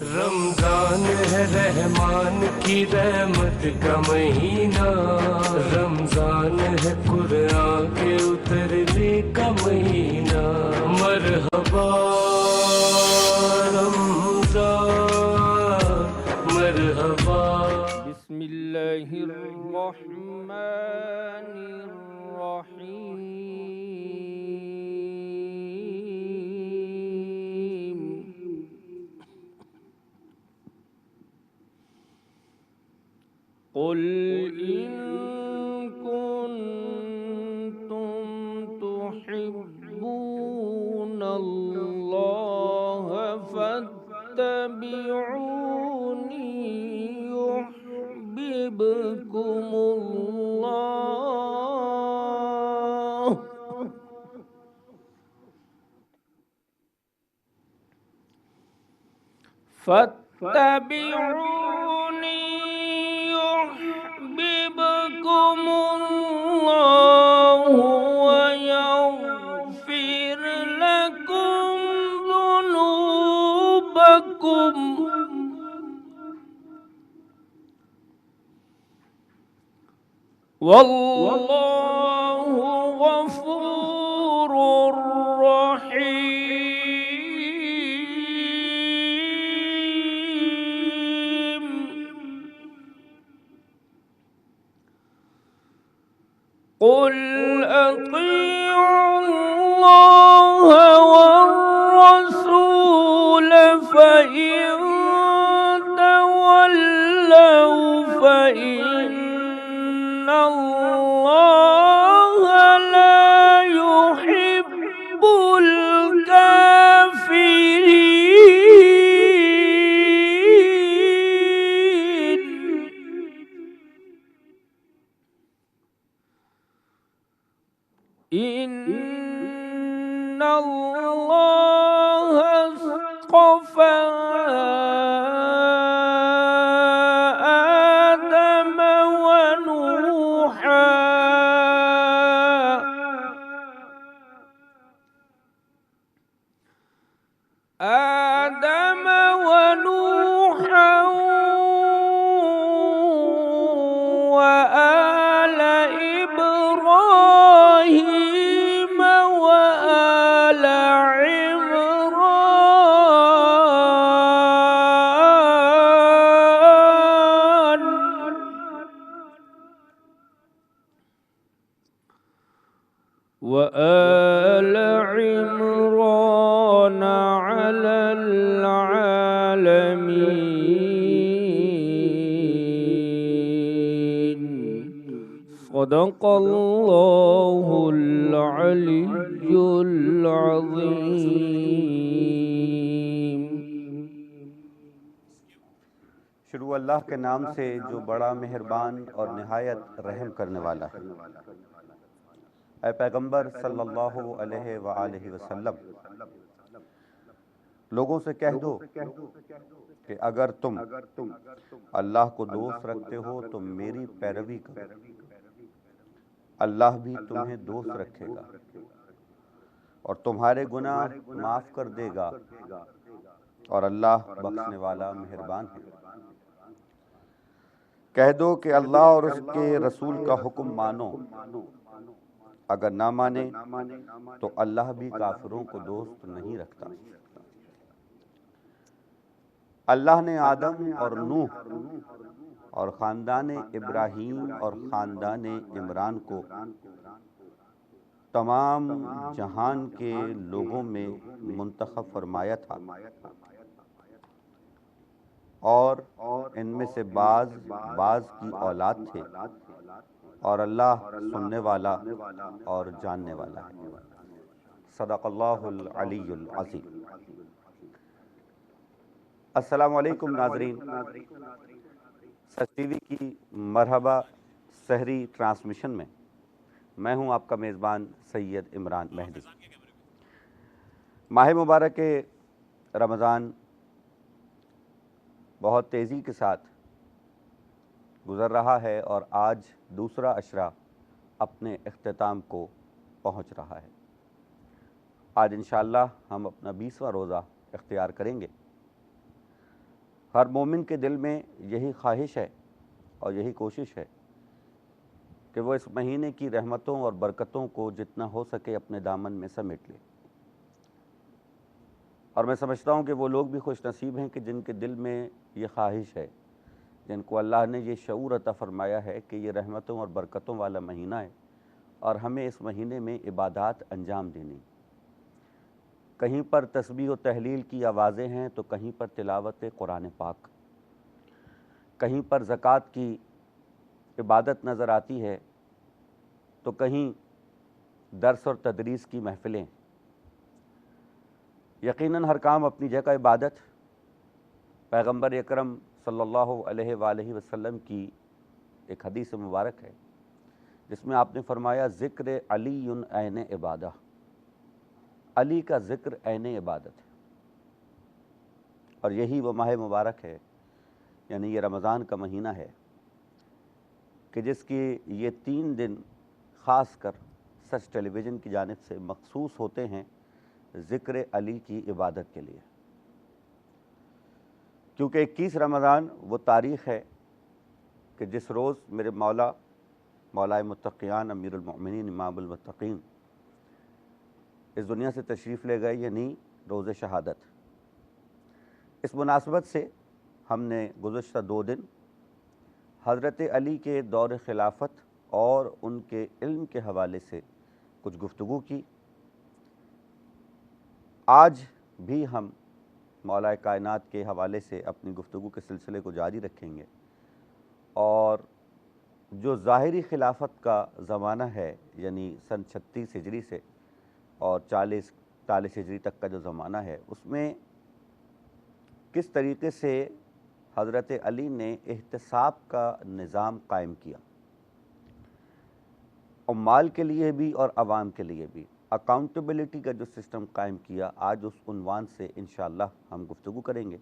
رمضان ہے رحمان کی رحمت کا مہینہ، رمضان ہے قرآن کے اترنے کا مہینہ، مرحبا رمضان مرحبا۔ بسم اللہ الرحمن الرحیم۔ قل إن كنتم تحبون الله فاتبعوني يحببكم الله فاتبعوني يحببكم الله ويغفر لكم ذنوبكم والله غفور رحيم۔ قل أطيعوا الله والرسول فإن تولوا فإن الله لا يحب الكافرين۔ إن الله اصطفى آدم ونوحا وآل إبراهيم وآل عمران على العالمين۔ صدق اللہ العلی العظیم۔ شروع اللہ کے نام سے جو بڑا مہربان اور نہایت رحم کرنے والا ہے۔ اے پیغمبر صلی اللہ علیہ وآلہ وسلم، لوگوں سے کہہ دو کہ اگر تم اللہ کو دوست رکھتے ہو تو میری پیروی کرو، اللہ بھی تمہیں دوست رکھے گا اور تمہارے گناہ معاف کر دے گا، اور اللہ بخشنے والا مہربان ہے۔ کہہ دو کہ اللہ اور اس کے رسول کا حکم مانو، اگر نہ مانے تو اللہ بھی کافروں کو دوست نہیں رکھتا۔ اللہ نے آدم اور نوح اور خاندان ابراہیم اور خاندان عمران کو تمام جہان کے لوگوں میں منتخب فرمایا تھا، اور ان میں سے بعض کی اولاد تھے، اور اللہ سننے والا اور جاننے والا ہے۔ صدق اللہ العلی العظیم۔ السلام علیکم ناظرین، سچ ٹی وی کی مرحبا سحری ٹرانسمیشن میں میں ہوں آپ کا میزبان سید عمران مہدی۔ ماہ مبارک رمضان بہت تیزی کے ساتھ گزر رہا ہے اور آج دوسرا عشرہ اپنے اختتام کو پہنچ رہا ہے۔ آج انشاءاللہ ہم اپنا 20واں روزہ اختیار کریں گے۔ ہر مومن کے دل میں یہی خواہش ہے اور یہی کوشش ہے کہ وہ اس مہینے کی رحمتوں اور برکتوں کو جتنا ہو سکے اپنے دامن میں سمیٹ لے۔ اور میں سمجھتا ہوں کہ وہ لوگ بھی خوش نصیب ہیں کہ جن کے دل میں یہ خواہش ہے، جن کو اللہ نے یہ شعور عطا فرمایا ہے کہ یہ رحمتوں اور برکتوں والا مہینہ ہے اور ہمیں اس مہینے میں عبادات انجام دینی۔ کہیں پر تسبیح و تحلیل کی آوازیں ہیں تو کہیں پر تلاوت قرآن پاک، کہیں پر زکوٰۃ کی عبادت نظر آتی ہے تو کہیں درس اور تدریس کی محفلیں۔ یقیناً ہر کام اپنی جگہ عبادت۔ پیغمبر اکرم صلی اللہ علیہ وآلہ وسلم کی ایک حدیث مبارک ہے جس میں آپ نے فرمایا ذکر علی عین عبادہ، علی کا ذکر عین عبادت ہے۔ اور یہی وہ ماہ مبارک ہے، یعنی یہ رمضان کا مہینہ ہے کہ جس کی یہ 3 دن خاص کر سچ ٹیلی ویژن کی جانب سے مخصوص ہوتے ہیں ذکر علی کی عبادت کے لیے، کیونکہ 21 رمضان وہ تاریخ ہے کہ جس روز میرے مولا متقیان امیر المؤمنین امام المتقین اس دنیا سے تشریف لے گئے، یعنی روز شہادت۔ اس مناسبت سے ہم نے گزشتہ 2 دن حضرت علی کے دور خلافت اور ان کے علم کے حوالے سے کچھ گفتگو کی۔ آج بھی ہم مولا کائنات کے حوالے سے اپنی گفتگو کے سلسلے کو جاری رکھیں گے، اور جو ظاہری خلافت کا زمانہ ہے یعنی سن 36 ہجری سے اور 40 ہجری تک کا جو زمانہ ہے، اس میں کس طریقے سے حضرت علی نے احتساب کا نظام قائم کیا، عمال کے لیے بھی اور عوام کے لیے بھی اکاؤنٹیبلٹی کا جو سسٹم قائم کیا۔ آج اس عنوان سے انشاءاللہ ہم گفتگو کریں گے۔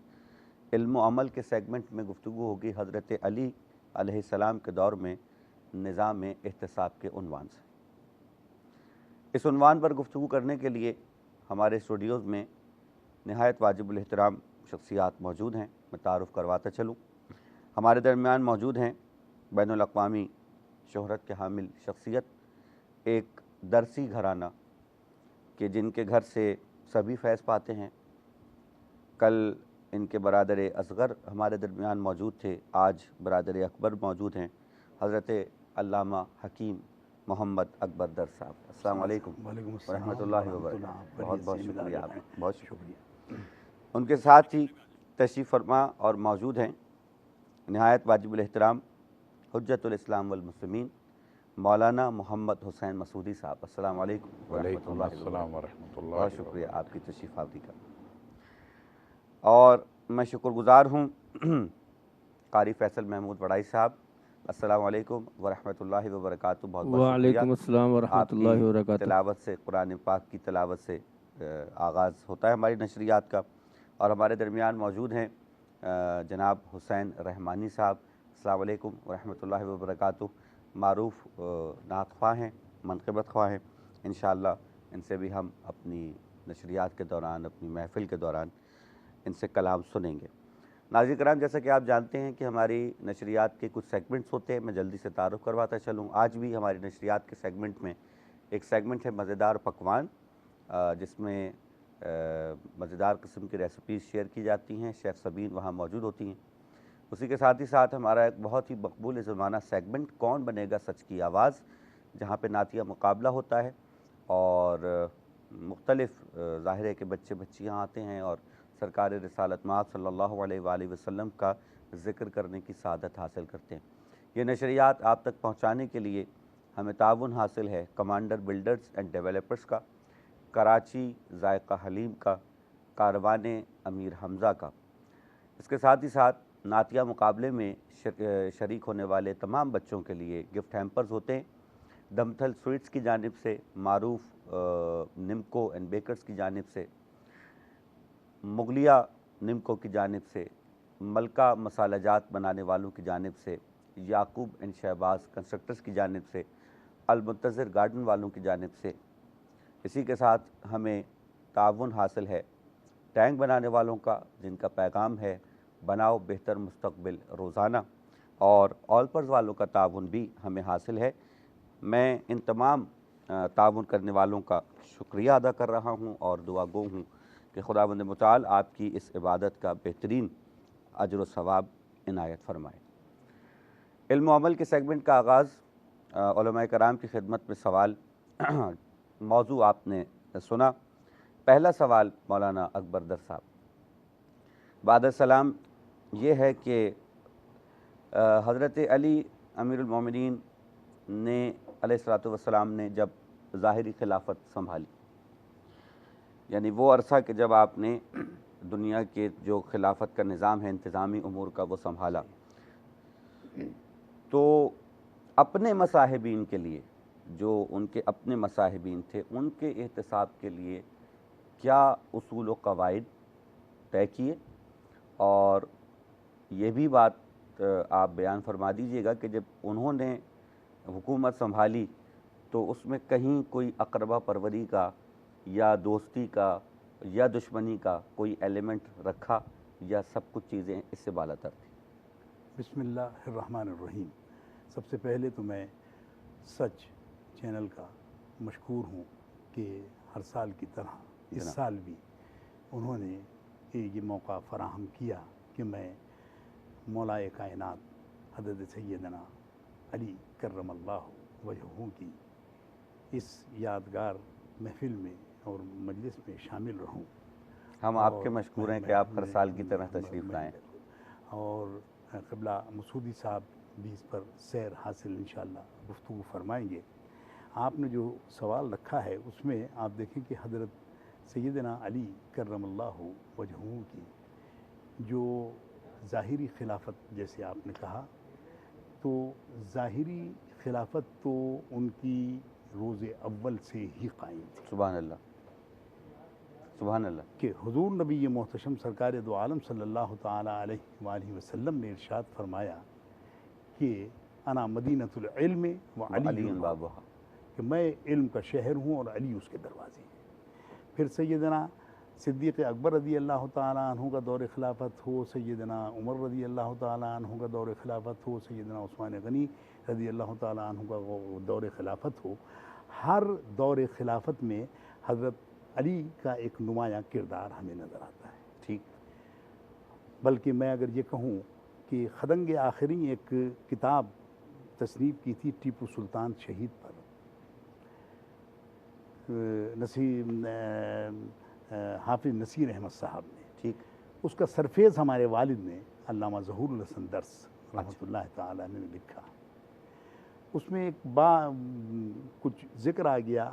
علم و عمل کے سیگمنٹ میں گفتگو ہوگی حضرت علی علیہ السلام کے دور میں نظام احتساب کے عنوان سے۔ اس عنوان پر گفتگو کرنے کے لیے ہمارے اسٹوڈیوز میں نہایت واجب الاحترام شخصیات موجود ہیں۔ میں تعارف کرواتا چلوں۔ ہمارے درمیان موجود ہیں بین الاقوامی شہرت کے حامل شخصیت، ایک درسی گھرانہ کہ جن کے گھر سے سبھی فیض پاتے ہیں۔ کل ان کے برادر اصغر ہمارے درمیان موجود تھے، آج برادر اکبر موجود ہیں، حضرت علامہ حکیم محمد اکبر در صاحب۔ السلام علیکم ورحمۃ اللہ وبرکاتہ۔ بہت بہت شکریہ آپ، بہت شکریہ۔ ان کے ساتھ ہی تشریف فرما اور موجود ہیں نہایت واجب الاحترام حجت الاسلام والمسلمین مولانا محمد حسین مسعودی صاحب۔ السلام علیکم ورحمۃ اللہ وبرکاتہ۔ بہت شکریہ آپ کی تشریف آوری کا۔ اور میں شکر گزار ہوں قاری فیصل محمود وڑائی صاحب۔ السلام علیکم ورحمۃ اللہ وبرکاتہ۔ بہت بہت شکریہ۔ وعلیکم السلام ورحمۃ اللہ وبرکاتہ۔ تلاوت سے، قرآن پاک کی تلاوت سے آغاز ہوتا ہے ہماری نشریات کا، اور ہمارے درمیان موجود ہیں جناب حسین رحمانی صاحب۔ السلام علیکم ورحمۃ اللہ وبرکاتہ۔ معروف نعت خواہ ہیں، منقبت خواہ ہیں۔ انشاءاللہ ان سے بھی ہم اپنی نشریات کے دوران، اپنی محفل کے دوران ان سے کلام سنیں گے۔ ناظرین کرام، جیسا کہ آپ جانتے ہیں کہ ہماری نشریات کے کچھ سیگمنٹس ہوتے ہیں، میں جلدی سے تعارف کرواتا چلوں۔ آج بھی ہماری نشریات کے سیگمنٹ میں ایک سیگمنٹ ہے مزیدار پکوان، جس میں مزیدار قسم کی ریسیپیز شیئر کی جاتی ہیں، شیف سبین وہاں موجود ہوتی ہیں۔ اسی کے ساتھ ہی ساتھ ہمارا ایک بہت ہی مقبول زمانہ سیگمنٹ کون بنے گا سچ کی آواز، جہاں پہ نعتیہ مقابلہ ہوتا ہے اور مختلف ظاہرے کے بچے بچیاں آتے ہیں اور سرکار رسالت مآب صلی اللہ علیہ وآلہ وسلم کا ذکر کرنے کی سعادت حاصل کرتے ہیں۔ یہ نشریات آپ تک پہنچانے کے لیے ہمیں تعاون حاصل ہے کمانڈر بلڈرز اینڈ ڈیولپرز کا، کراچی ذائقہ حلیم کا، کاروان امیر حمزہ کا۔ اس کے ساتھ ہی ساتھ نعتیہ مقابلے میں شریک ہونے والے تمام بچوں کے لیے گفٹ ہیمپرز ہوتے ہیں، دمتھل سویٹس کی جانب سے، معروف نمکو اینڈ بیکرز کی جانب سے، مغلیہ نمکو کی جانب سے، ملکہ مسالہ جات بنانے والوں کی جانب سے، یعقوب اینڈ شہباز کنسٹرکٹرز کی جانب سے، المنتظر گارڈن والوں کی جانب سے۔ اسی کے ساتھ ہمیں تعاون حاصل ہے ٹینک بنانے والوں کا، جن کا پیغام ہے بناؤ بہتر مستقبل روزانہ، اور آلپرز والوں کا تعاون بھی ہمیں حاصل ہے۔ میں ان تمام تعاون کرنے والوں کا شکریہ ادا کر رہا ہوں اور دعا گو ہوں کہ خداوند متعال آپ کی اس عبادت کا بہترین اجر و ثواب عنایت فرمائے۔ علم و عمل کے سیگمنٹ کا آغاز، علماء کرام کی خدمت میں سوال، موضوع آپ نے سنا۔ پہلا سوال مولانا اکبر در صاحب، بعد السلام، یہ ہے کہ حضرت علی امیر المومنین نے علیہ الصلوۃ والسلام نے جب ظاہری خلافت سنبھالی، یعنی وہ عرصہ کہ جب آپ نے دنیا کے جو خلافت کا نظام ہے، انتظامی امور کا، وہ سنبھالا، تو اپنے مصاحبین کے لیے، جو ان کے اپنے مصاحبین تھے، ان کے احتساب کے لیے کیا اصول و قواعد طے کیے؟ اور یہ بھی بات آپ بیان فرما دیجئے گا کہ جب انہوں نے حکومت سنبھالی تو اس میں کہیں کوئی اقربا پروری کا یا دوستی کا یا دشمنی کا کوئی ایلیمنٹ رکھا، یا سب کچھ چیزیں اس سے بالاتر تھیں؟ بسم اللہ الرحمن الرحیم۔ سب سے پہلے تو میں سچ چینل کا مشکور ہوں کہ ہر سال کی طرح اس سال بھی انہوں نے یہ موقع فراہم کیا کہ میں مولائے کائنات حضرت سیدنا علی کرم اللہ وجہہ کی اس یادگار محفل میں اور مجلس میں شامل رہوں۔ ہم آپ کے مشکور ہیں کہ آپ ہر سال کی طرح تشریف لائیں، اور قبلہ مسعودی صاحب بھی اس پر سیر حاصل انشاءاللہ گفتگو فرمائیں گے۔ آپ نے جو سوال رکھا ہے اس میں آپ دیکھیں کہ حضرت سیدنا علی کرم اللہ وجہہ کی جو ظاہری خلافت، جیسے آپ نے کہا، تو ظاہری خلافت تو ان کی روز اول سے ہی قائم تھی۔ سبحان اللہ، سبحان اللہ، کہ حضور نبی محتشم سرکار دو عالم صلی اللہ تعالی علیہ وآلہ وسلم نے ارشاد فرمایا کہ انا مدینۃ العلم و علی بابہا، کہ میں علم کا شہر ہوں اور علی اس کے دروازے ہیں۔ پھر سیدنا صدیق اکبر رضی اللہ تعالیٰ عنہ کا دور خلافت ہو، سیدنا عمر رضی اللہ تعالیٰ عنہ کا دور خلافت ہو، سیدنا عثمان غنی رضی اللہ تعالیٰ عنہ کا دور خلافت ہو، ہر دور خلافت میں حضرت علی کا ایک نمایاں کردار ہمیں نظر آتا ہے۔ ٹھیک، بلکہ میں اگر یہ کہوں کہ خدنگ آخری ایک کتاب تصنیف کی تھی ٹیپو سلطان شہید پر، حافظ نصیر احمد صاحب نے، ٹھیک، اس کا سرفیز ہمارے والد نے علامہ ظہور الحسن درس رحمۃ اللہ تعالیٰ نے لکھا۔ اس میں ایک کچھ ذکر آ گیا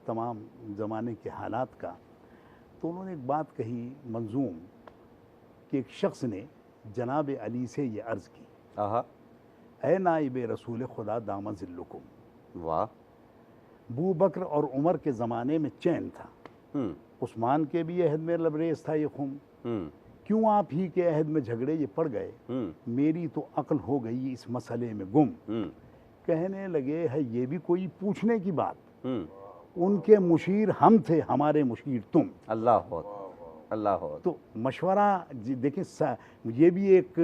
تمام زمانے کے حالات کا، تو انہوں نے ایک بات کہی منظوم کہ ایک شخص نے جناب علی سے یہ عرض کی، اے نائب رسول خدا دامہ ذلکم، واہ، ابو بکر اور عمر کے زمانے میں چین تھا، عثمان کے بھی عہد میں لبریز تھا یہ خم، کیوں آپ ہی کے عہد میں جھگڑے یہ پڑ گئے؟ میری تو عقل ہو گئی اس مسئلے میں گم۔ کہنے لگے ہے یہ بھی کوئی پوچھنے کی بات، ان کے مشیر ہم تھے، ہمارے مشیر تم۔ اللہ ہو، اللہ ہو۔ تو مشورہ دیکھیں، یہ بھی ایک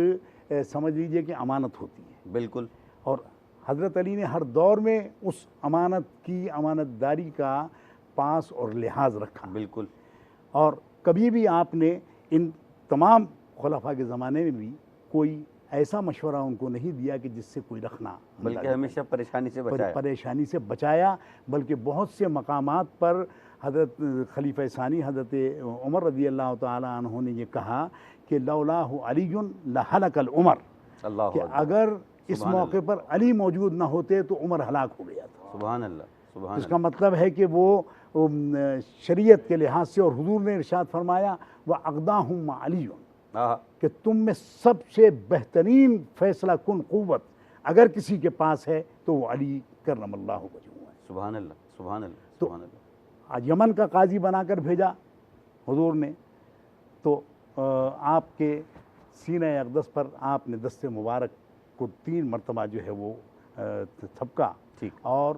سمجھ لیجئے کہ امانت ہوتی ہے، بالکل، اور حضرت علی نے ہر دور میں اس امانت کی امانت داری کا پاس اور لحاظ رکھا، بالکل، اور کبھی بھی آپ نے ان تمام خلفاء کے زمانے میں بھی کوئی ایسا مشورہ ان کو نہیں دیا کہ جس سے کوئی رکھنا، بلکہ ہمیشہ پریشانی سے بچایا، بلکہ بہت سے مقامات پر حضرت خلیفہ ثانی حضرت عمر رضی اللہ تعالیٰ عنہ نے یہ کہا کہ لولاہ علی لہلک العمر، کہ اگر اس موقع پر علی موجود نہ ہوتے تو عمر ہلاک ہو گیا تھا۔ سبحان اللہ، سبحان اس کا مطلب ہے کہ وہ شریعت کے لحاظ سے، اور حضور نے ارشاد فرمایا وَأَقْضَاهُمْ عَلِيٌّ، کہ تم میں سب سے بہترین فیصلہ کن قوت اگر کسی کے پاس ہے تو وہ علی کرم اللہ وجہہ ہے۔ سبحان اللہ، سبحان اللہ، تو سبحان اللہ۔ آج یمن کا قاضی بنا کر بھیجا حضور نے، تو آپ کے سینہ اقدس پر آپ نے دست مبارک کو 3 مرتبہ جو ہے وہ تھپکا، اور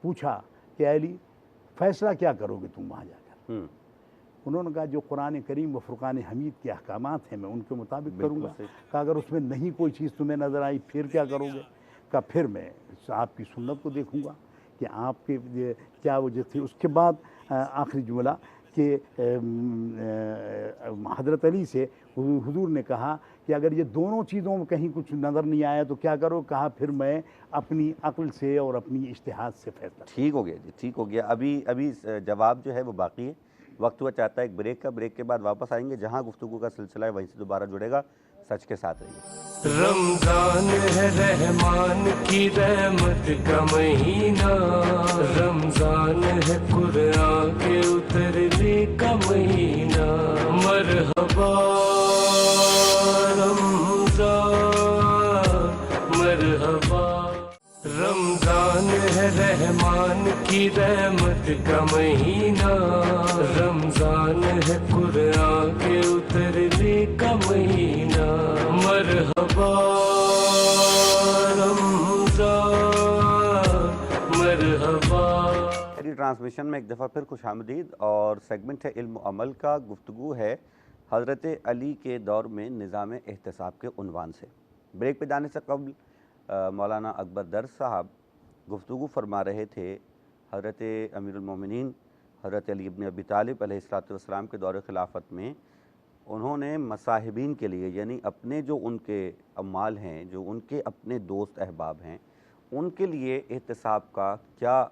پوچھا کہ علی فیصلہ کیا کرو گے تم وہاں جا کر؟ انہوں نے کہا جو قرآن کریم و فرقان حمید کے احکامات ہیں میں ان کے مطابق کروں گا. کہا اگر اس میں نہیں کوئی چیز تمہیں نظر آئی پھر کیا کرو گے؟ کہا پھر میں آپ کی سنت کو دیکھوں گا کہ آپ کے کیا وجہ تھی. اس کے بعد آخری جملہ کہ حضرت علی سے حضور نے کہا کہ اگر یہ دونوں چیزوں میں کہیں کچھ نظر نہیں آیا تو کیا کرو؟ کہا پھر میں اپنی عقل سے اور اپنی اجتہاد سے فیصلہ. ٹھیک ہو گیا جی، ٹھیک ہو گیا. ابھی جواب جو ہے وہ باقی ہے. وقت ہوا چاہتا ہے ایک بریک کا. بریک کے بعد واپس آئیں گے. جہاں گفتگو کا سلسلہ ہے وہیں سے دوبارہ جڑے گا. سچ کے ساتھ رہیے. رمضان ہے رحمان کی رحمت کا مہینہ، رمضان ہے قرآن کے اترنے کا مہینہ. مرحبا رمضان مرحبا. رمضان ہے رحمان کی رحمت کا مہینہ، رمضان ہے قرآن کے اترنے کا مہینہ. مرحبا رمضان مرحبا. ٹرانسمیشن میں ایک دفعہ پھر خوش آمدید. اور سیگمنٹ ہے علم و عمل کا. گفتگو ہے حضرت علی کے دور میں نظام احتساب کے عنوان سے. بریک پہ جانے سے قبل مولانا اکبر درس صاحب گفتگو فرما رہے تھے حضرت امیر المومنین حضرت علی ابن ابی طالب علیہ الصلوۃ والسلام کے دور خلافت میں انہوں نے مصاحبین کے لیے، یعنی اپنے جو ان کے عمال ہیں، جو ان کے اپنے دوست احباب ہیں، ان کے لیے احتساب کا کیا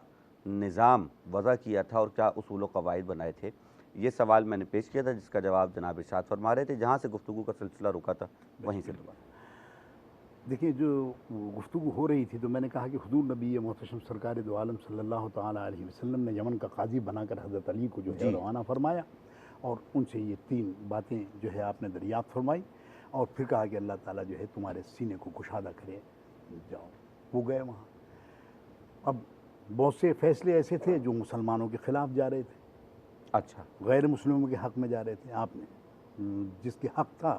نظام وضع کیا تھا اور کیا اصول و قواعد بنائے تھے. یہ سوال میں نے پیش کیا تھا جس کا جواب جناب ارشاد فرما رہے تھے. جہاں سے گفتگو کا سلسلہ رکا تھا وہیں سے دوبارہ. دیکھیں جو گفتگو ہو رہی تھی تو میں نے کہا کہ حضور نبی محتشم سرکار دو عالم صلی اللہ تعالیٰ علیہ وسلم نے یمن کا قاضی بنا کر حضرت علی کو جو ہے روانہ فرمایا اور ان سے یہ 3 باتیں جو ہے آپ نے دریافت فرمائی اور پھر کہا کہ اللہ تعالیٰ جو ہے تمہارے سینے کو کشادہ کرے. جاؤ. وہ گئے وہاں. اب بہت سے فیصلے ایسے تھے جو مسلمانوں کے خلاف جا رہے تھے. اچھا. غیر مسلموں کے حق میں جا رہے تھے. آپ نے جس کے حق تھا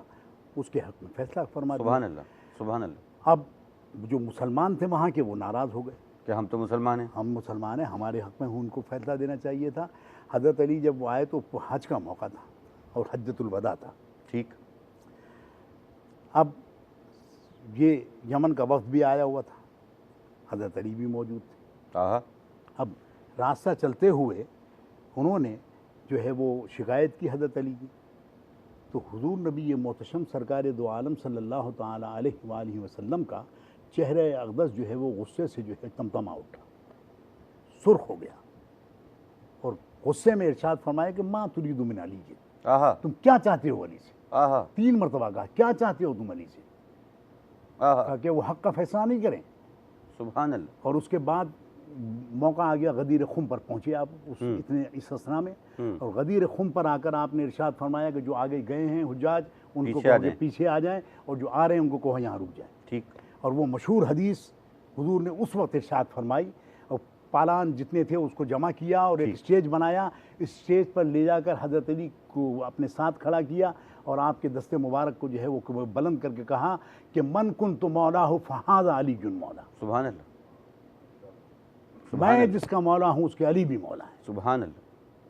اس کے حق میں فیصلہ فرما دیا. سبحان اللہ سبحان اللہ. اب جو مسلمان تھے وہاں کے وہ ناراض ہو گئے کہ ہم تو مسلمان ہیں، ہم مسلمان ہیں، ہمارے حق میں ان کو فیصلہ دینا چاہیے تھا. حضرت علی جب وہ آئے تو حج کا موقع تھا اور حجۃ الوداع تھا. ٹھیک. اب یہ یمن کا وفد بھی آیا ہوا تھا، حضرت علی بھی موجود تھے. اب راستہ چلتے ہوئے انہوں نے جو ہے وہ شکایت کی حضرت علی کی تو حضور نبی محتشم سرکار دو عالم صلی اللہ تعالیٰ علیہ وآلہ وسلم کا چہرہ اقدس جو ہے وہ غصے سے جو ہے تمتما اٹھا، سرخ ہو گیا اور غصے میں ارشاد فرمایا کہ ما ترید من علی، تم کیا چاہتے ہو علی سے؟ 3 مرتبہ کہا کیا چاہتے ہو تم علی سے؟ کہا کہ وہ حق کا فیصلہ نہیں کریں. سبحان اللہ. اور اس کے بعد موقع آ گیا غدیر خم پر پہنچے آپ اس اسنا میں اور غدیر خم پر آ کر آپ نے ارشاد فرمایا کہ جو آگے گئے ہیں حجاج ان کو کہو کہ پیچھے آ جائیں اور جو آ رہے ہیں ان کو کہو یہاں رک جائیں. ٹھیک. اور وہ مشہور حدیث حضور نے اس وقت ارشاد فرمائی اور پالان جتنے تھے اس کو جمع کیا اور ایک اسٹیج بنایا. اس اسٹیج پر لے جا کر حضرت علی کو اپنے ساتھ کھڑا کیا اور آپ کے دست مبارک کو جو ہے وہ بلند کر کے کہا کہ من کنت مولاہ فہذا علی مولا. سبحان اللہ. میں جس کا مولا ہوں اس کے علی بھی مولا ہے. سبحان اللہ.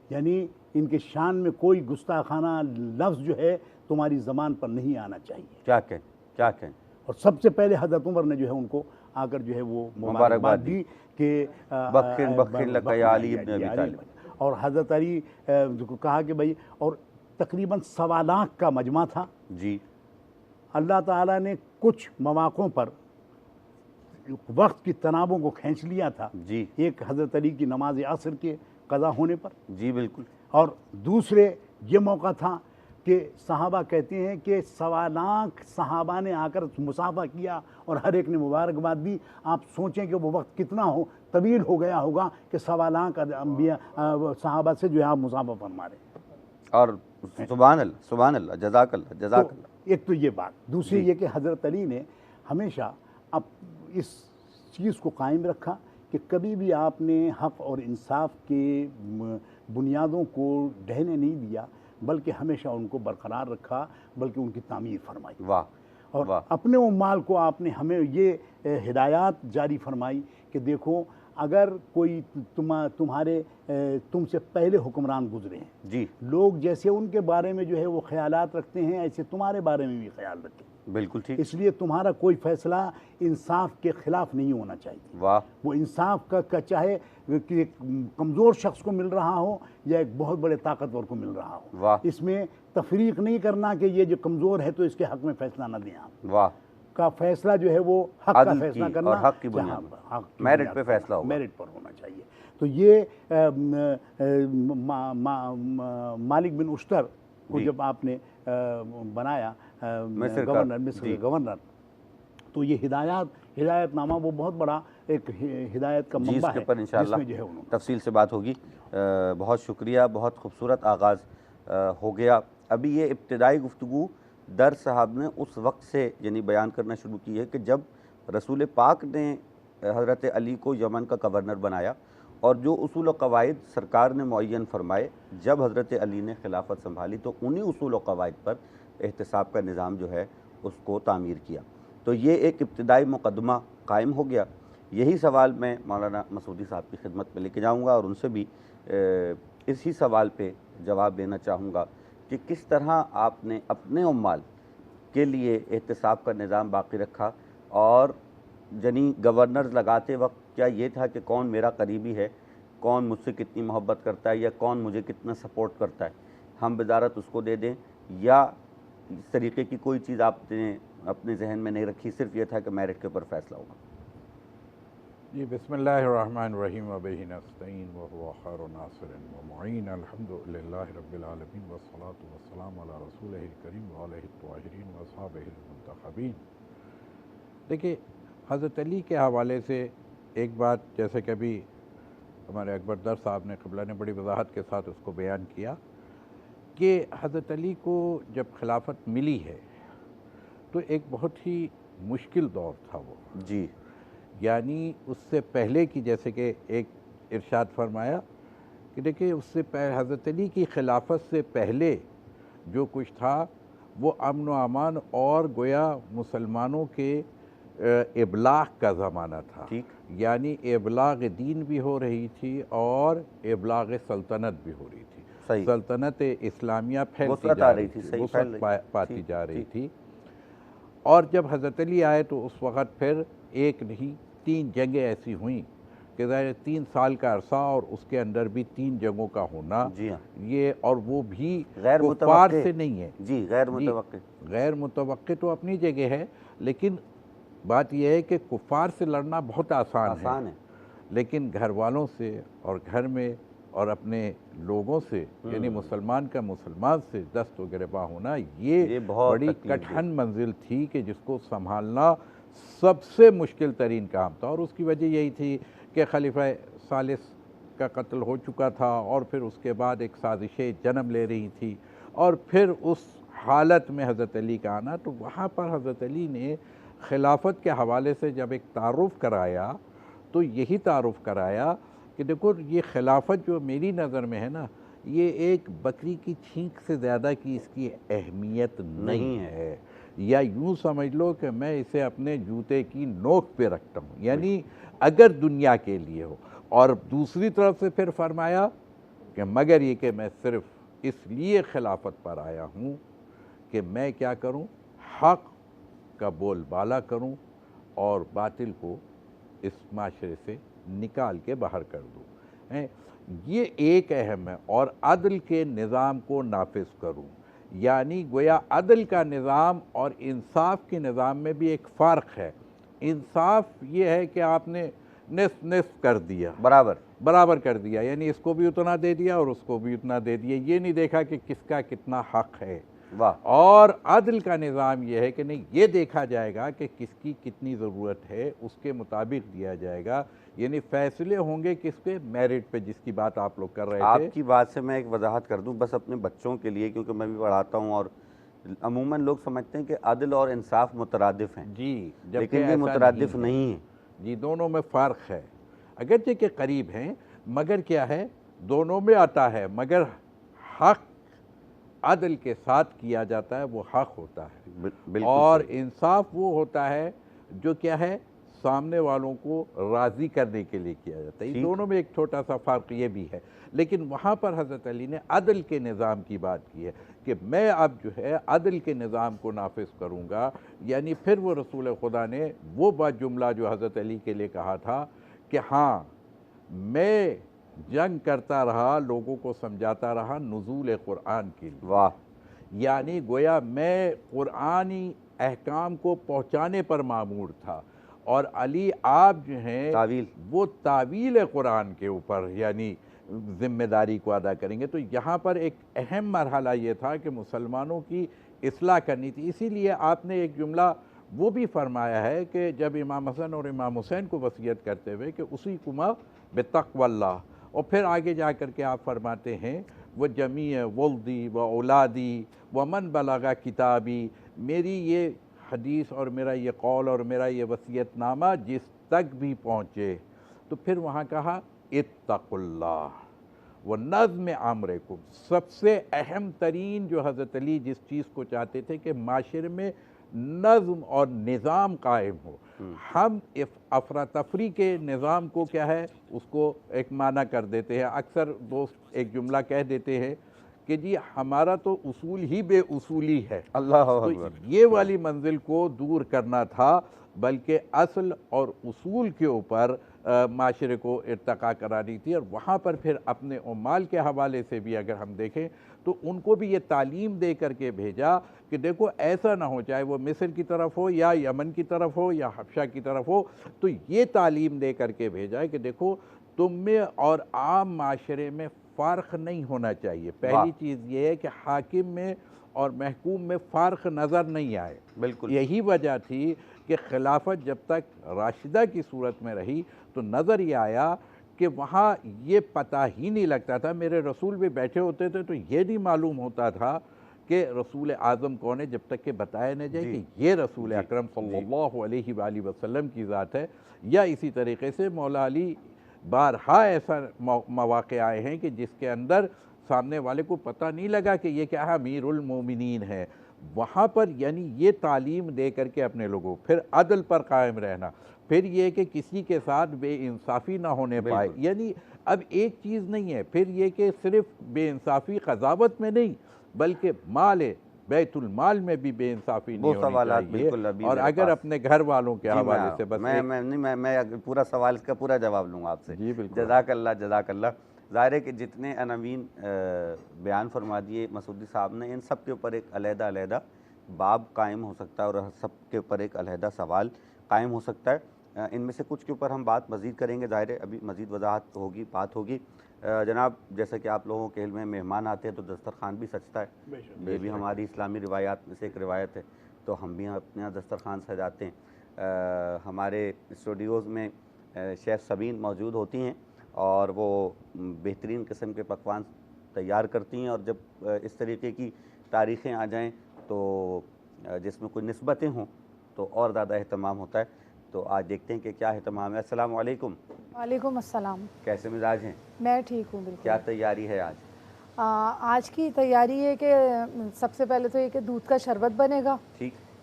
یعنی ان کے شان میں کوئی گستاخانہ لفظ جو ہے تمہاری زبان پر نہیں آنا چاہیے. کیا کہیں کیا کہیں. اور سب سے پہلے حضرت عمر نے جو ہے ان کو آ کر جو ہے وہ مبارکباد دی کہ بخن لک یا علی ابن ابی طالب. اور حضرت علی کو کہا کہ بھائی اور تقریباً 1.25 لاکھ کا مجمع تھا. جی. اللہ تعالیٰ نے کچھ مواقعوں پر وقت کی تنابوں کو کھینچ لیا تھا. جی. ایک حضرت علی کی نماز عصر کے قضا ہونے پر. جی بالکل. اور دوسرے یہ موقع تھا کہ صحابہ کہتے ہیں کہ 1.25 لاکھ صحابہ نے آ کر مصافحہ کیا اور ہر ایک نے مبارکباد دی. آپ سوچیں کہ وہ وقت کتنا طویل ہو گیا ہوگا کہ 1.25 لاکھ انبیاء صحابہ سے جو ہے آپ مصافحہ فرما رہے ہیں. اور سبحان اللہ سبحان اللہ. جزاک اللہ جزاک اللہ. ایک تو یہ بات. دوسری یہ کہ حضرت علی نے ہمیشہ اب اس چیز کو قائم رکھا کہ کبھی بھی آپ نے حق اور انصاف کے بنیادوں کو ڈھہنے نہیں دیا بلکہ ہمیشہ ان کو برقرار رکھا بلکہ ان کی تعمیر فرمائی. واہ. اور اپنے عمال کو آپ نے ہمیں یہ ہدایات جاری فرمائی کہ دیکھو اگر کوئی تمہارے تم سے پہلے حکمران گزرے ہیں، جی لوگ جیسے ان کے بارے میں جو ہے وہ خیالات رکھتے ہیں، ایسے تمہارے بارے میں بھی خیال رکھیں، بالکل ٹھیک، اس لیے تمہارا کوئی فیصلہ انصاف کے خلاف نہیں ہونا چاہیے۔ واہ، وہ انصاف کا چاہے کہ ایک کمزور شخص کو مل رہا ہو یا ایک بہت بڑے طاقتور کو مل رہا ہو، واہ، اس میں تفریق نہیں کرنا کہ یہ جو کمزور ہے تو اس کے حق میں فیصلہ نہ دیں، آپ واہ، کا فیصلہ جو ہے وہ حق کا عدل فیصلہ کی کرنا اور حق کی کہ بنیاد ہاں، پر، حق کی میرٹ بنیاد پہ پر، فیصلہ ہوگا، میرٹ پر ہونا چاہیے۔ تو یہ مالک بن اشتر کو جی، جب آپ نے بنایا مصر کا، گورنر، مصر جی، کے گورنر، تو یہ ہدایت نامہ وہ بہت بڑا ایک ہدایت کا جی، اس منبع کے ہے اوپر جس انشاءاللہ میں جو ہے انہوں نے تفصیل سے بات ہوگی۔ بہت شکریہ، بہت خوبصورت آغاز ہو گیا۔ ابھی یہ ابتدائی گفتگو در صاحب نے اس وقت سے یعنی بیان کرنا شروع کی ہے کہ جب رسول پاک نے حضرت علی کو یمن کا گورنر بنایا اور جو اصول و قواعد سرکار نے معین فرمائے، جب حضرت علی نے خلافت سنبھالی تو انہی اصول و قواعد پر احتساب کا نظام جو ہے اس کو تعمیر کیا۔ تو یہ ایک ابتدائی مقدمہ قائم ہو گیا۔ یہی سوال میں مولانا مسعودی صاحب کی خدمت میں لے کے جاؤں گا اور ان سے بھی اسی سوال پہ جواب دینا چاہوں گا کہ کس طرح آپ نے اپنے عمال کے لیے احتساب کا نظام باقی رکھا، اور یعنی گورنرز لگاتے وقت کیا یہ تھا کہ کون میرا قریبی ہے، کون مجھ سے کتنی محبت کرتا ہے، یا کون مجھے کتنا سپورٹ کرتا ہے، ہم وزارت اس کو دے دیں، یا اس طریقے کی کوئی چیز آپ نے اپنے ذہن میں نہیں رکھی، صرف یہ تھا کہ میرٹ کے اوپر فیصلہ ہوگا؟ جی، بسم اللہ الرحمن الرحیم، وبہ نستعین وهو خیر ناصر ومعین، الحمد للہ رب العالمین، والصلاة والسلام علی رسولہ الکریم وآلہ الطاہرین واصحابہ المنتخبین۔ دیکھیں، حضرت علی کے حوالے سے ایک بات، جیسے کہ ابھی ہمارے اکبر در صاحب نے قبلہ نے بڑی وضاحت کے ساتھ اس کو بیان کیا کہ حضرت علی کو جب خلافت ملی ہے تو ایک بہت ہی مشکل دور تھا وہ، جی، یعنی اس سے پہلے کی، جیسے کہ ایک ارشاد فرمایا کہ دیکھیں اس سے حضرت علی کی خلافت سے پہلے جو کچھ تھا وہ امن و امان اور گویا مسلمانوں کے ابلاغ کا زمانہ تھا، ٹھیک، یعنی ابلاغ دین بھی ہو رہی تھی اور ابلاغ سلطنت بھی ہو رہی تھی، صحیح، سلطنت اسلامیہ پھیلتی وسعت جا آ رہی رہی تھی، تھی، صحیح، پھیل وسعت رہی، پاتی جا رہی ٹھیک، تھی۔ اور جب حضرت علی آئے تو اس وقت پھر ایک نہیں 3 جنگیں ایسی ہوئیں کہ ظاہر 3 سال کا عرصہ اور اس کے اندر بھی 3 جنگوں کا ہونا، جی ہاں، یہ اور وہ بھی غیر کفار متوقع سے نہیں ہے، جی، غیر متوقع، غیر متوقع تو اپنی جگہ ہے، لیکن بات یہ ہے کہ کفار سے لڑنا بہت آسان ہے، لیکن گھر والوں سے اور گھر میں اور اپنے لوگوں سے، یعنی مسلمان کا مسلمان سے دست و گریباں ہونا، یہ بہت بڑی تکلیف دہ، کٹھن منزل تھی کہ جس کو سنبھالنا سب سے مشکل ترین کام تھا، اور اس کی وجہ یہی تھی کہ خلیفہ ثالث کا قتل ہو چکا تھا، اور پھر اس کے بعد ایک سازشیں جنم لے رہی تھی، اور پھر اس حالت میں حضرت علی کا آنا، تو وہاں پر حضرت علی نے خلافت کے حوالے سے جب ایک تعارف کرایا تو یہی تعارف کرایا کہ دیکھو یہ خلافت جو میری نظر میں ہے نا، یہ ایک بکری کی چھینک سے زیادہ کی اس کی اہمیت نہیں ہے، یا یوں سمجھ لو کہ میں اسے اپنے جوتے کی نوک پہ رکھتا ہوں، یعنی اگر دنیا کے لیے ہو۔ اور دوسری طرف سے پھر فرمایا کہ مگر یہ کہ میں صرف اس لیے خلافت پر آیا ہوں کہ میں کیا کروں، حق کا بول بالا کروں اور باطل کو اس معاشرے سے نکال کے باہر کر دوں، یہ ایک اہم ہے، اور عدل کے نظام کو نافذ کروں، یعنی گویا عدل کا نظام اور انصاف کے نظام میں بھی ایک فرق ہے۔ انصاف یہ ہے کہ آپ نے نصف نصف کر دیا، برابر کر دیا، یعنی اس کو بھی اتنا دے دیا اور اس کو بھی اتنا دے دیا، یہ نہیں دیکھا کہ کس کا کتنا حق ہے۔ اور عدل کا نظام یہ ہے کہ نہیں، یہ دیکھا جائے گا کہ کس کی کتنی ضرورت ہے، اس کے مطابق دیا جائے گا، یعنی فیصلے ہوں گے کس پہ، میرٹ پہ، جس کی بات آپ لوگ کر رہے تھے۔ آپ کی بات سے میں ایک وضاحت کر دوں بس اپنے بچوں کے لیے، کیونکہ میں بھی پڑھاتا ہوں، اور عموماً لوگ سمجھتے ہیں کہ عدل اور انصاف مترادف ہیں، جی، لیکن یہ مترادف نہیں ہیں، جی، دونوں میں فرق ہے، اگرچہ کہ قریب ہیں، مگر کیا ہے، دونوں میں آتا ہے، مگر حق عدل کے ساتھ کیا جاتا ہے وہ حق ہوتا ہے، اور انصاف وہ ہوتا ہے جو کیا ہے، سامنے والوں کو راضی کرنے کے لیے کیا جاتا ہے. دونوں میں ایک چھوٹا سا فرق یہ بھی ہے. لیکن وہاں پر حضرت علی نے عدل کے نظام کی بات کی ہے کہ میں اب جو ہے عدل کے نظام کو نافذ کروں گا. یعنی پھر وہ رسول خدا نے وہ بات جملہ جو حضرت علی کے لیے کہا تھا کہ ہاں میں جنگ کرتا رہا, لوگوں کو سمجھاتا رہا نزول قرآن کے لیے. واہ. یعنی گویا میں قرآنی احکام کو پہنچانے پر مامور تھا, اور علی آپ جو ہیں وہ تعویل قرآن کے اوپر یعنی ذمہ داری کو ادا کریں گے. تو یہاں پر ایک اہم مرحلہ یہ تھا کہ مسلمانوں کی اصلاح کرنی تھی. اسی لیے آپ نے ایک جملہ وہ بھی فرمایا ہے کہ جب امام حسن اور امام حسین کو وصیت کرتے ہوئے کہ اُوصیکما بتقوی اللہ, اور پھر آگے جا کر کے آپ فرماتے ہیں وہ جمیع ولدی و اولادی و من بلغ کتابی, میری یہ حدیث اور میرا یہ قول اور میرا یہ وصیت نامہ جس تک بھی پہنچے. تو پھر وہاں کہا اتقوا اللہ و نظم امرکم. سب سے اہم ترین جو حضرت علی جس چیز کو چاہتے تھے کہ معاشرے میں نظم اور نظام قائم ہو. ہم افراتفری کے نظام کو کیا ہے اس کو ایک معنی کر دیتے ہیں. اکثر دوست ایک جملہ کہہ دیتے ہیں کہ جی ہمارا تو اصول ہی بے اصولی ہے. اللہ تو اکبر. یہ والی منزل کو دور کرنا تھا, بلکہ اصل اور اصول کے اوپر معاشرے کو ارتقا کرانی تھی. اور وہاں پر پھر اپنے عمال کے حوالے سے بھی اگر ہم دیکھیں تو ان کو بھی یہ تعلیم دے کر کے بھیجا کہ دیکھو ایسا نہ ہو, چاہے وہ مصر کی طرف ہو یا یمن کی طرف ہو یا حبشہ کی طرف ہو, تو یہ تعلیم دے کر کے بھیجا ہے کہ دیکھو تم میں اور عام معاشرے میں فرق نہیں ہونا چاہیے. پہلی چیز یہ ہے کہ حاکم میں اور محکوم میں فرق نظر نہیں آئے. بالکل یہی وجہ تھی کہ خلافت جب تک راشدہ کی صورت میں رہی تو نظر یہ آیا کہ وہاں یہ پتہ ہی نہیں لگتا تھا, میرے رسول بھی بیٹھے ہوتے تھے تو یہ نہیں معلوم ہوتا تھا کہ رسول اعظم کون ہے جب تک کہ بتایا نہ جائے کہ یہ رسول اکرم صلی اللہ علیہ وآلہ وسلم کی ذات ہے. یا اسی طریقے سے مولا علی بارہا ایسا مواقع آئے ہیں کہ جس کے اندر سامنے والے کو پتہ نہیں لگا کہ یہ کیا ہے امیر المومنین ہے. وہاں پر یعنی یہ تعلیم دے کر کے اپنے لوگوں, پھر عدل پر قائم رہنا, پھر یہ کہ کسی کے ساتھ بے انصافی نہ ہونے پائے. یعنی اب ایک چیز نہیں ہے, پھر یہ کہ صرف بے انصافی قضاوت میں نہیں بلکہ مال بیت المال میں بھی بے انصافی نہیں ہونی چاہیے. اور اگر اپنے گھر والوں کے حوالے سے بس میں پورا سوال اس کا پورا جواب لوں گا آپ سے. جی بالکل. جزاک اللہ جزاک اللہ. ظاہر ہے کہ جتنے عناوین بیان فرما دیے مسعودی صاحب نے, ان سب کے اوپر ایک علیحدہ باب قائم ہو سکتا ہے اور سب کے اوپر ایک علیحدہ سوال قائم ہو سکتا ہے. ان میں سے کچھ کے اوپر ہم بات مزید کریں گے. ظاہر ہے ابھی مزید وضاحت ہوگی, بات ہوگی. جناب جیسا کہ آپ لوگوں کے علم میں مہمان آتے ہیں تو دسترخوان بھی سجتا ہے, یہ بھی ہماری اسلامی روایات میں سے ایک روایت ہے. تو ہم بھی اپنے یہاں دسترخوان سجاتے ہیں. ہمارے اسٹوڈیوز میں شیف سبین موجود ہوتی ہیں اور وہ بہترین قسم کے پکوان تیار کرتی ہیں, اور جب اس طریقے کی تاریخیں آ جائیں تو جس میں کوئی نسبتیں ہوں تو اور زیادہ اہتمام ہوتا ہے. تو آج دیکھتے ہیں کہ کیا اہتمام ہے. السلام علیکم. وعلیکم السلام. کیسے مزاج ہیں؟ میں ٹھیک ہوں بالکل. کیا تیاری ہے آج؟ آج کی تیاری ہے کہ سب سے پہلے تو یہ کہ دودھ کا شربت بنے گا.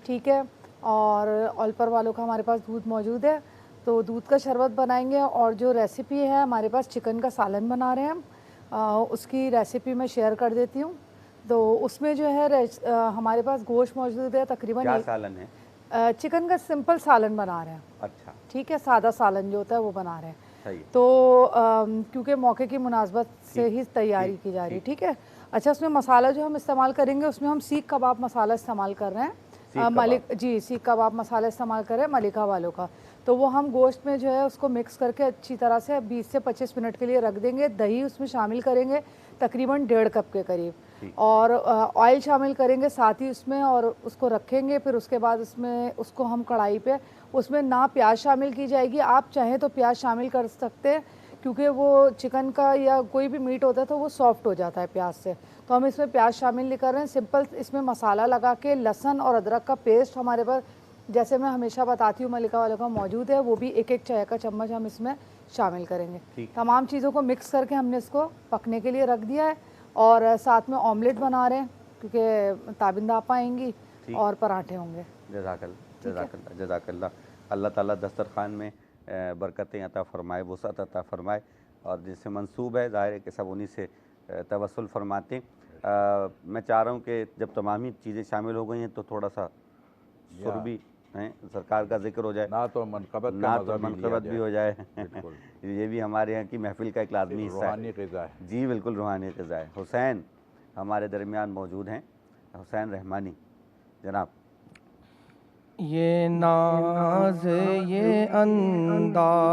ٹھیک ہے, اور اولپر والوں کا ہمارے پاس دودھ موجود ہے تو دودھ کا شربت بنائیں گے. اور جو ریسیپی ہے ہمارے پاس چکن کا سالن بنا رہے ہیں ہم, اس کی ریسیپی میں شیئر کر دیتی ہوں. تو اس میں جو ہے ہمارے پاس گوشت موجود ہے تقریباً. کیا سالن ہے؟ چکن کا سمپل سالن بنا رہے ہیں. اچھا ٹھیک ہے, سادہ سالن جو ہوتا ہے وہ بنا رہے ہیں. تو کیونکہ موقع کی مناسبت سے ہی تیاری کی جا رہی ہے. ٹھیک ہے. اچھا, اس میں مسالہ جو ہم استعمال کریں گے اس میں ہم سیخ کباب مسالہ استعمال کر رہے ہیں. سیخ کباب مسالہ استعمال کر رہے ہیں ملکہ والوں کا. تو وہ ہم گوشت میں جو ہے اس کو مکس کر کے اچھی طرح سے 20 سے 25 منٹ کے لیے رکھ دیں گے. دہی اس میں شامل کریں گے تقریباً 1.5 کپ کے قریب, اور آئل شامل کریں گے ساتھ ہی اس میں, اور اس کو رکھیں گے. پھر اس کے بعد اس کو ہم کڑھائی پہ اس میں نہ پیاز شامل کی جائے گی. آپ چاہیں تو پیاز شامل کر سکتے ہیں کیونکہ وہ چکن کا یا کوئی بھی میٹ ہوتا ہے تو وہ سافٹ ہو جاتا ہے پیاز سے. تو ہم اس میں پیاز شامل نہیں کر رہے ہیں. سمپل اس میں مسالہ لگا کے لہسن اور ادرک کا پیسٹ ہمارے پاس جیسے میں ہمیشہ بتاتی ہوں ملکہ والوں کا موجود ہے, وہ بھی 1 چائے کا چمچ ہم اس میں شامل کریں گے. تمام چیزوں کو مکس کر کے ہم نے اس کو پکنے کے لیے رکھ دیا ہے. اور ساتھ میں آملیٹ بنا رہے ہیں کیونکہ تابندہ آپا آئیں گی اور پراٹھے ہوں گے. جزاک اللہ جزاک اللہ. اللہ تعالیٰ دسترخوان میں برکتیں عطا فرمائے، وسعت عطا فرمائے، اور جن سے منسوب ہے ظاہر ہے کہ سب انہی سے توسل فرماتے ہیں۔ میں چاہ رہا ہوں کہ جب تمامی چیزیں شامل ہو گئی ہیں تو تھوڑا سا سر بھی ہیں، سرکار کا ذکر ہو جائے، نعت و منقبت کا نعت مزہ و بھی لیا منقبت بھی جائے۔ ہو جائے، بالکل، یہ بھی ہمارے یہاں کی محفل کا ایک لازمی حصہ روحانی ہے۔ غذا ہے۔ جی بالکل روحانی غذا ہے۔ حسین ہمارے درمیان موجود ہیں، حسین رحمانی جناب۔ یہ ناز یہ انداز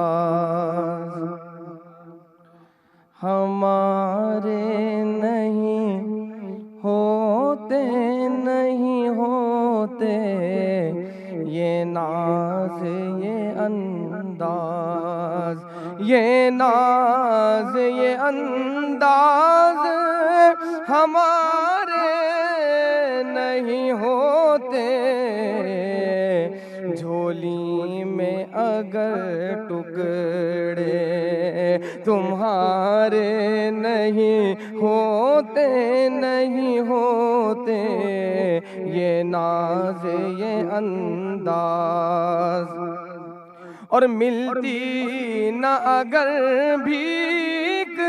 ہمارے نہیں ہوتے، نہیں ہوتے، یہ ناز یہ انداز، یہ ناز یہ انداز ہمارے نہیں ہوتے، جھولی میں اگر ٹکڑے تمہارے نہیں ہوتے، نہیں ہوتے، یہ ناز یہ انداز، اور ملتی نہ اگر بھیک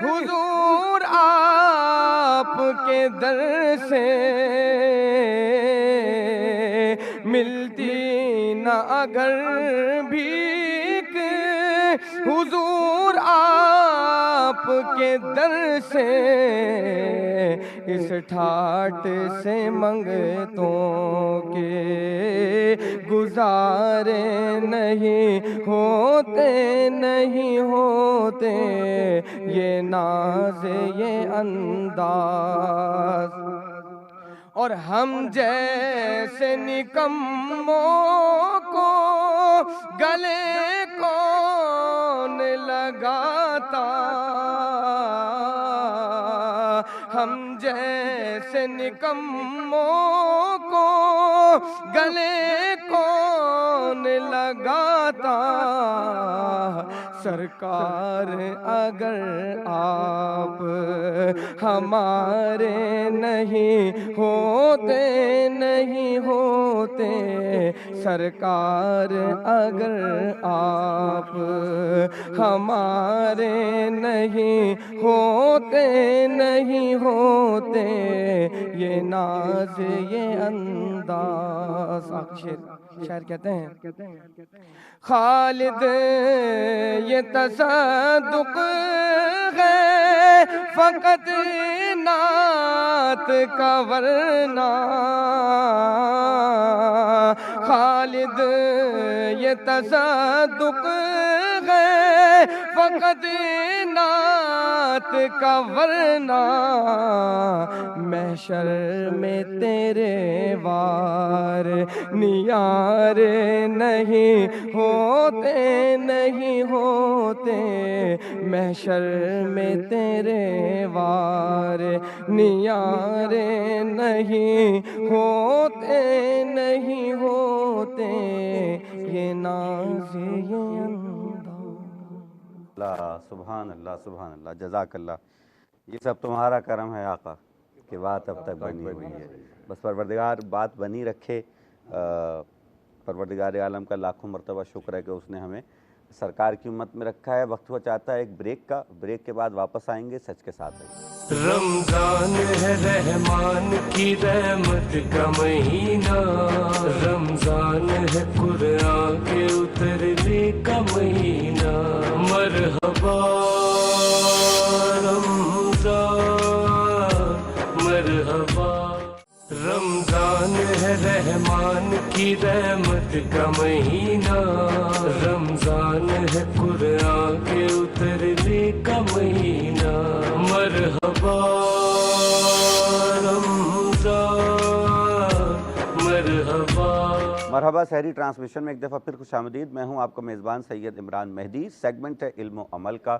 حضور آپ کے در سے، ملتی نہ اگر بھیک حضور آپ کے در سے، اس ٹھاٹ سے منگتوں کے گزارے نہیں ہوتے، نہیں ہوتے، یہ ناز یہ انداز، اور ہم جیسے نکموں کو گلے کون لگاتا، ہم جیسے نکموں کو گلے کون لگاتا، سرکار اگر آپ ہمارے نہیں ہوتے، نہیں ہوتے، سرکار اگر آپ ہمارے نہیں ہوتے، نہیں ہوتے، یہ ناز یہ انداز۔ شاعر کہتے ہیں خالد یہ تصدق ہے فقط نعت کا، ورنہ خالد یہ تصدق ہے فقط نعت کا، ورنہ محشر میں تیرے وار نیارے نہیں ہوتے، نہیں ہوتے، محشر میں تیرے وار نیارے نہیں ہوتے، نہیں ہوتے، یہ ناز یہ انداز۔ اللہ سبحان اللہ، سبحان اللہ، جزاک اللہ۔ یہ سب تمہارا کرم ہے آقا کہ بات اب تک بنی ہوئی ہے۔ بس پروردگار بات بنی رکھے۔ پروردگار عالم کا لاکھوں مرتبہ شکر ہے کہ اس نے ہمیں سرکار کی امت میں رکھا ہے۔ وقت ہوا چاہتا ہے ایک بریک کا، بریک کے بعد واپس آئیں گے سچ کے ساتھ۔ رمضان ہے رحمان کی رحمت کا مہینہ، رمضان ہے قرآن کے اترنے کا مہینہ، مرحبا رمضان مرحبا۔ رمضان ہے رحمان کی رحمت کا مہینہ، رمضان ہے قرآن کے اترنے کا مہینہ، مرحبا رمضان مرحبا۔ مرحبا سحری ٹرانسمیشن میں ایک دفعہ پھر خوش آمدید۔ میں ہوں آپ کا میزبان سید عمران مہدی۔ سیگمنٹ ہے علم و عمل کا،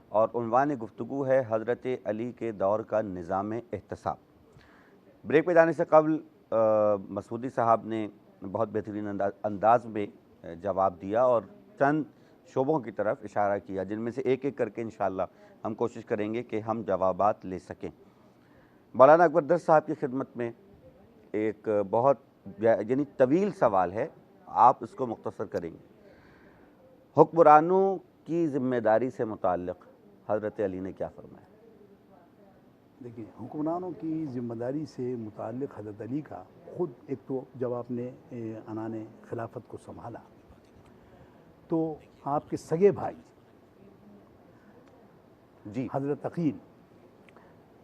اور عنوان گفتگو ہے حضرت علی کے دور کا نظام احتساب۔ بریک پہ جانے سے قبل مسعودی صاحب نے بہت بہترین انداز میں جواب دیا اور چند شعبوں کی طرف اشارہ کیا، جن میں سے ایک ایک کر کے انشاءاللہ ہم کوشش کریں گے کہ ہم جوابات لے سکیں۔ مولانا اکبر در صاحب کی خدمت میں ایک بہت یعنی طویل سوال ہے، آپ اس کو مختصر کریں گے۔ حکمرانوں کی ذمہ داری سے متعلق حضرت علی نے کیا فرمایا؟ دیکھیں، حکمرانوں کی ذمہ داری سے متعلق حضرت علی کا خود ایک تو جب آپ نے عنان خلافت کو سنبھالا تو آپ کے سگے بھائی جی حضرت عقیل